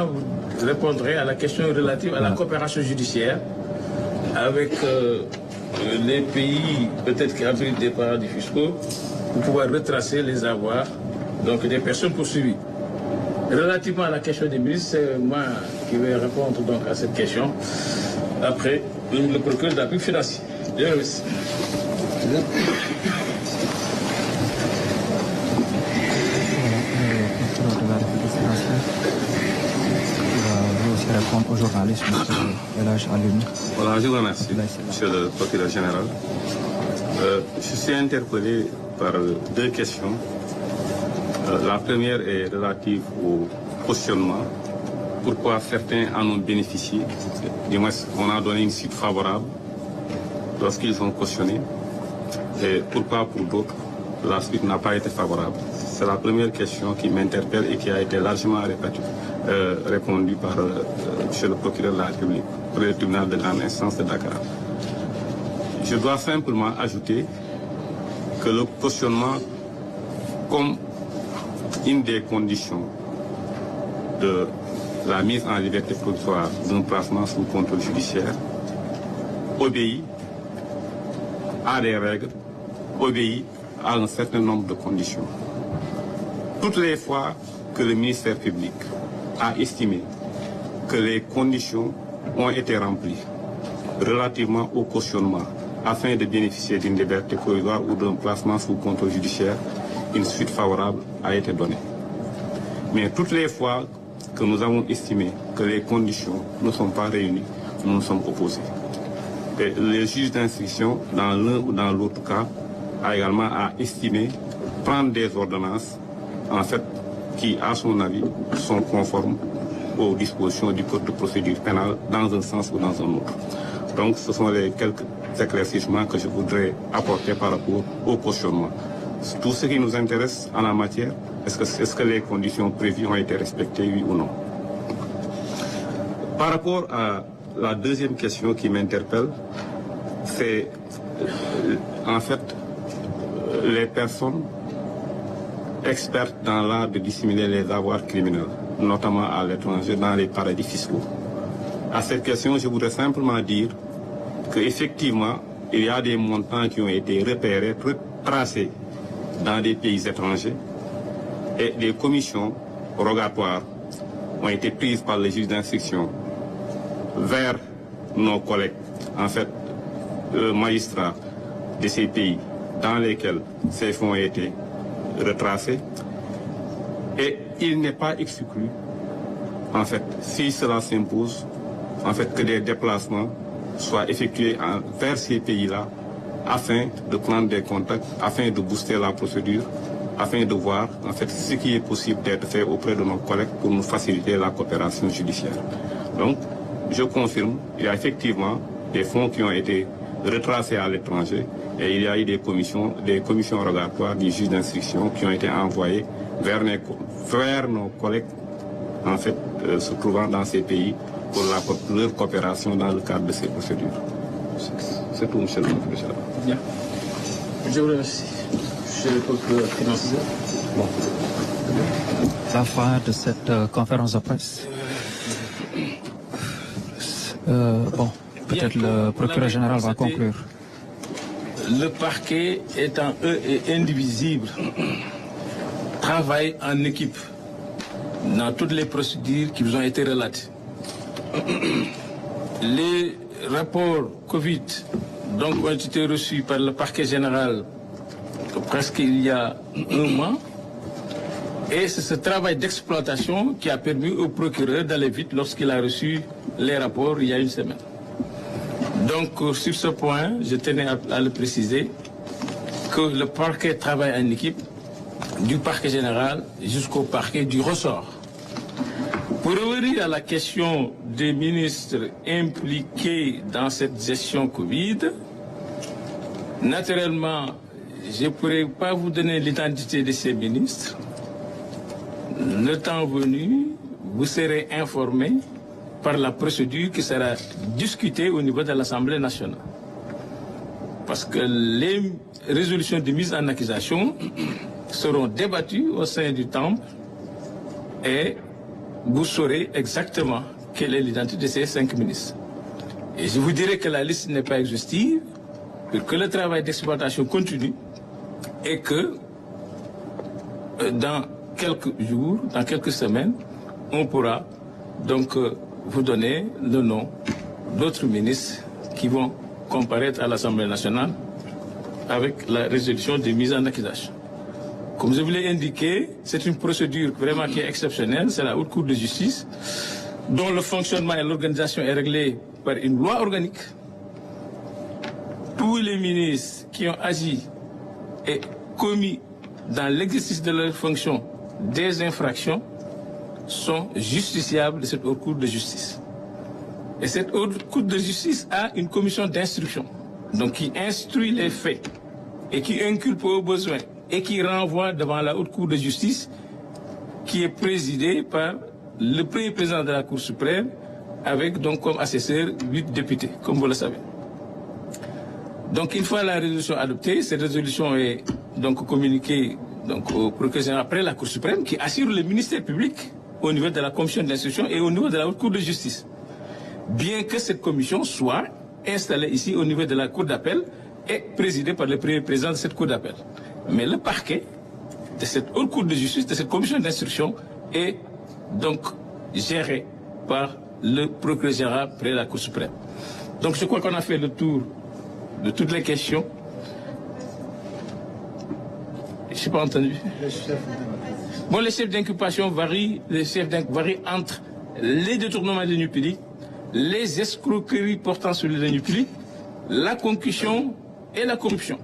vous répondrez à la question relative à la coopération judiciaire avec les pays peut-être qui abritent des paradis fiscaux pour pouvoir retracer les avoirs donc des personnes poursuivies. Relativement à la question des ministres, c'est moi qui vais répondre donc à cette question après le procureur de la République financier. Je vous remercie. Répondre aux journalistes, Voilà, je vous remercie, Monsieur le procureur général. Je suis interpellé par deux questions. La première est relative au cautionnement. Pourquoi certains en ont bénéficié? Du moins, on a donné une suite favorable lorsqu'ils ont cautionné. Et pourquoi pour d'autres, la suite n'a pas été favorable? C'est la première question qui m'interpelle et qui a été largement répondu par M. le procureur de la République pour le tribunal de grande instance de Dakar. Je dois simplement ajouter que le cautionnement, comme une des conditions de la mise en liberté provisoire d'un placement sous contrôle judiciaire, obéit à des règles, obéit à un certain nombre de conditions. Toutes les fois que le ministère public a estimé que les conditions ont été remplies relativement au cautionnement afin de bénéficier d'une liberté provisoire ou d'un placement sous contrôle judiciaire, une suite favorable a été donnée. Mais toutes les fois que nous avons estimé que les conditions ne sont pas réunies, nous nous sommes opposés. Et le juge d'instruction, dans l'un ou dans l'autre cas, a également estimé prendre des ordonnances, en fait, qui, à son avis, sont conformes aux dispositions du Code de procédure pénale dans un sens ou dans un autre. Donc, ce sont les quelques éclaircissements que je voudrais apporter par rapport au cautionnement. Tout ce qui nous intéresse en la matière, est-ce que les conditions prévues ont été respectées, oui ou non? Par rapport à la deuxième question qui m'interpelle, c'est en fait les personnes expertes dans l'art de dissimuler les avoirs criminels, notamment à l'étranger, dans les paradis fiscaux. À cette question, je voudrais simplement dire qu'effectivement, il y a des montants qui ont été repérés, tracés dans des pays étrangers, et des commissions rogatoires ont été prises par les juges d'instruction vers nos collègues, en fait, magistrats de ces pays dans lesquels ces fonds ont été retracés. Et il n'est pas exclu, en fait, si cela s'impose, en fait, que des déplacements soient effectués vers ces pays-là afin de prendre des contacts, afin de booster la procédure, afin de voir, en fait, ce qui est possible d'être fait auprès de nos collègues pour nous faciliter la coopération judiciaire. Donc, je confirme, il y a effectivement des fonds qui ont été retracés à l'étranger et il y a eu des commissions rogatoires du juge d'instruction qui ont été envoyées vers nos collègues, en fait, se trouvant dans ces pays pour leur coopération dans le cadre de ces procédures. C'est tout, monsieur le professeur. Bien. Je vous remercie. Monsieur le procureur financier. Bon. La fin de cette conférence de presse. Bon, peut-être le procureur général va conclure. Le parquet étant eux et indivisible, travaille en équipe dans toutes les procédures qui vous ont été relatées. les rapports Covid donc, ont été reçus par le parquet général presque il y a un mois. Et c'est ce travail d'exploitation qui a permis au procureur d'aller vite lorsqu'il a reçu les rapports il y a une semaine. Donc, sur ce point, je tenais à le préciser, que le parquet travaille en équipe, du parquet général jusqu'au parquet du ressort. Pour revenir à la question des ministres impliqués dans cette gestion Covid, naturellement, je ne pourrais pas vous donner l'identité de ces ministres. Le temps venu, vous serez informés par la procédure qui sera discutée au niveau de l'Assemblée nationale. Parce que les résolutions de mise en accusation seront débattues au sein du Temple et vous saurez exactement quelle est l'identité de ces 5 ministres. Et je vous dirai que la liste n'est pas exhaustive, que le travail d'exploitation continue et que dans quelques jours, dans quelques semaines, on pourra donc vous donner le nom d'autres ministres qui vont comparaître à l'Assemblée nationale avec la résolution de mise en accusation. Comme je vous l'ai indiqué, c'est une procédure vraiment qui est exceptionnelle, c'est la Haute Cour de justice, dont le fonctionnement et l'organisation est réglé par une loi organique. Tous les ministres qui ont agi et commis dans l'exercice de leur fonction des infractions sont justiciables de cette Haute Cour de justice. Et cette Haute Cour de justice a une commission d'instruction, donc qui instruit les faits et qui inculpe aux besoins et qui renvoie devant la Haute Cour de justice qui est présidée par le premier président de la Cour suprême avec donc comme assesseur 8 députés, comme vous le savez. Donc une fois la résolution adoptée, cette résolution est donc communiquée donc, au procureur général après la Cour suprême qui assure le ministère public au niveau de la commission d'instruction et au niveau de la Haute Cour de justice. Bien que cette commission soit installée ici au niveau de la Cour d'appel et présidée par le premier président de cette Cour d'appel. Mais le parquet de cette Haute Cour de justice, de cette commission d'instruction est donc géré par le procureur général près la Cour suprême. Donc je crois qu'on a fait le tour de toutes les questions. Je n'ai pas entendu. Bon, les chefs d'inculpation varient entre les détournements de deniers publics, les escroqueries portant sur les deniers publics, la concussion et la corruption.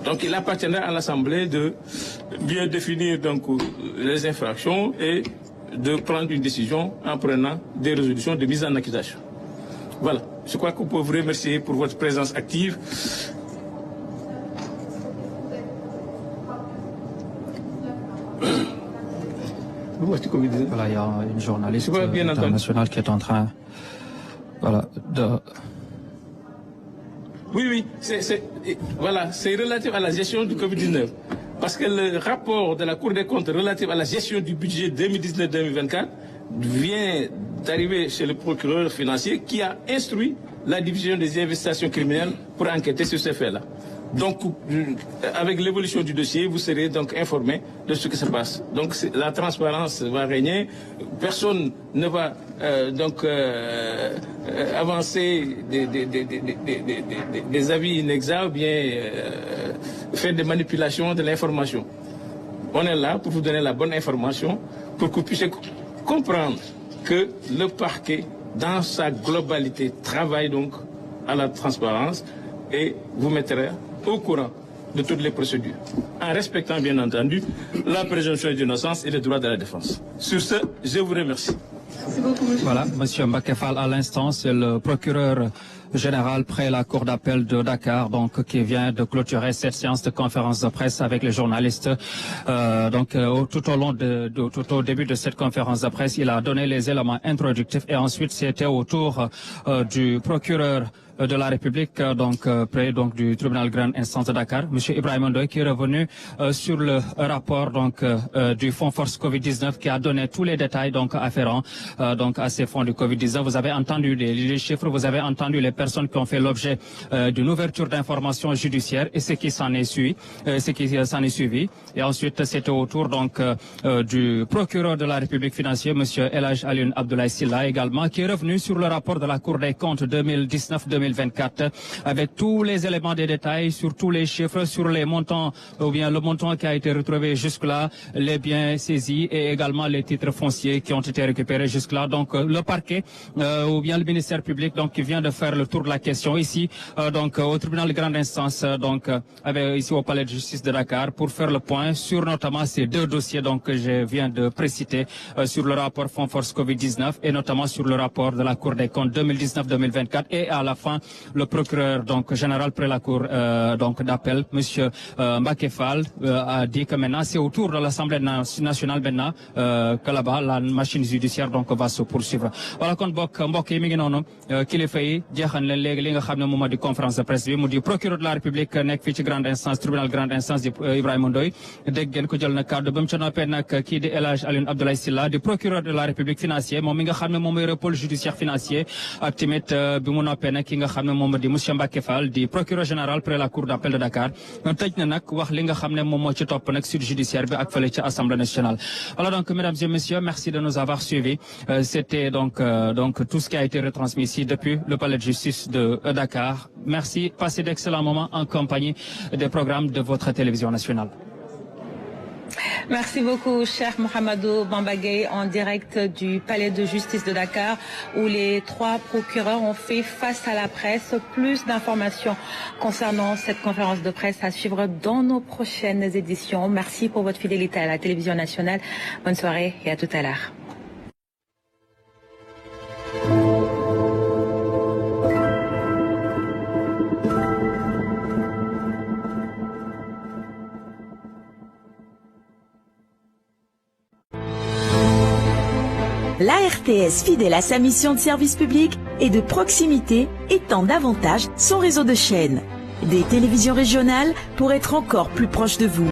Donc il appartiendra à l'Assemblée de bien définir donc, les infractions et de prendre une décision en prenant des résolutions de mise en accusation. Voilà, je crois qu'on peut vous remercier pour votre présence active. Voilà, il y a une journaliste internationale qui est en train de... Oui, c'est relatif à la gestion du Covid-19. Parce que le rapport de la Cour des comptes relatif à la gestion du budget 2019-2024 vient d'arriver chez le procureur financier qui a instruit la division des investigations criminelles pour enquêter sur ces faits-là. Donc, avec l'évolution du dossier, vous serez donc informé de ce qui se passe. Donc, la transparence va régner. Personne ne va avancer des avis inexacts ou bien faire des manipulations de l'information. On est là pour vous donner la bonne information, pour que vous puissiez comprendre que le parquet, dans sa globalité, travaille donc à la transparence et vous mettrez au courant de toutes les procédures, en respectant bien entendu la présomption d'innocence et les droits de la défense. Sur ce, je vous remercie. Voilà, Monsieur Mbacké Fall, à l'instant, c'est le procureur général près la Cour d'appel de Dakar, donc qui vient de clôturer cette séance de conférence de presse avec les journalistes. Tout au début de cette conférence de presse, il a donné les éléments introductifs et ensuite c'était au tour du procureur de la République, près du tribunal grande instance de Dakar, M. Ibrahim Ndoye, qui est revenu sur le rapport du fonds force Covid-19 qui a donné tous les détails afférents à ces fonds du Covid-19. Vous avez entendu les chiffres, vous avez entendu les personnes qui ont fait l'objet d'une ouverture d'informations judiciaires et ce qui s'en est suivi. Et ensuite, c'était au tour du procureur de la République financier, M. El Hadj Alioune Abdoulaye Sylla également, qui est revenu sur le rapport de la Cour des comptes 2019-2024 avec tous les éléments de détail, sur tous les chiffres, sur les montants ou bien le montant qui a été retrouvé jusque-là, les biens saisis et également les titres fonciers qui ont été récupérés jusque-là. Donc le parquet ou bien le ministère public qui vient de faire le tour de la question ici au tribunal de grande instance ici au palais de justice de Dakar pour faire le point sur notamment ces deux dossiers que je viens de préciter sur le rapport fonds force Covid-19 et notamment sur le rapport de la Cour des comptes 2019-2024 et à la fin le procureur général près la cour d'appel, M. Mbacké Fall, a dit que maintenant c'est au tour de l'Assemblée nationale maintenant que là-bas la machine judiciaire va se poursuivre. Voilà kon mbokk yi mi ngi noonu kilifa yi jeexal leen léegi li nga xam ne moom di conférence de presse bi mu di procureur de la République nekk fii ci grande instance tribunal grande instance di Ibrahima Ndoye dégg ngeen ko jël na kàddu ba mu ca noppee nag kii di El Hadj Alioune Abdoulaye Sylla di procureur de la République financier moom mi nga xam ne moom mooy pôle judiciaire financier ak tamit bi mu noppee nag ki nga xam ne moom di monsieur Mbacké Fall di procureur général près la cour d'appel de Dakar tëj na nag wax li nga xam ne moom moo ci topp nag suite judiciaire bi ak fële ci Assemblée nationale. Voilà donc mesdames et messieurs, merci de nous avoir suivis. C'était donc tout ce qui a été retransmis ici depuis le palais de justice de Dakar. Merci, passez d'excellents moments en compagnie des programmes de votre télévision nationale. Merci beaucoup, cher Mohamedou Bamba Gueye, en direct du palais de justice de Dakar, où les trois procureurs ont fait face à la presse. Plus d'informations concernant cette conférence de presse à suivre dans nos prochaines éditions. Merci pour votre fidélité à la télévision nationale. Bonne soirée et à tout à l'heure. La RTS, fidèle à sa mission de service public et de proximité, étend davantage son réseau de chaînes. Des télévisions régionales pour être encore plus proche de vous.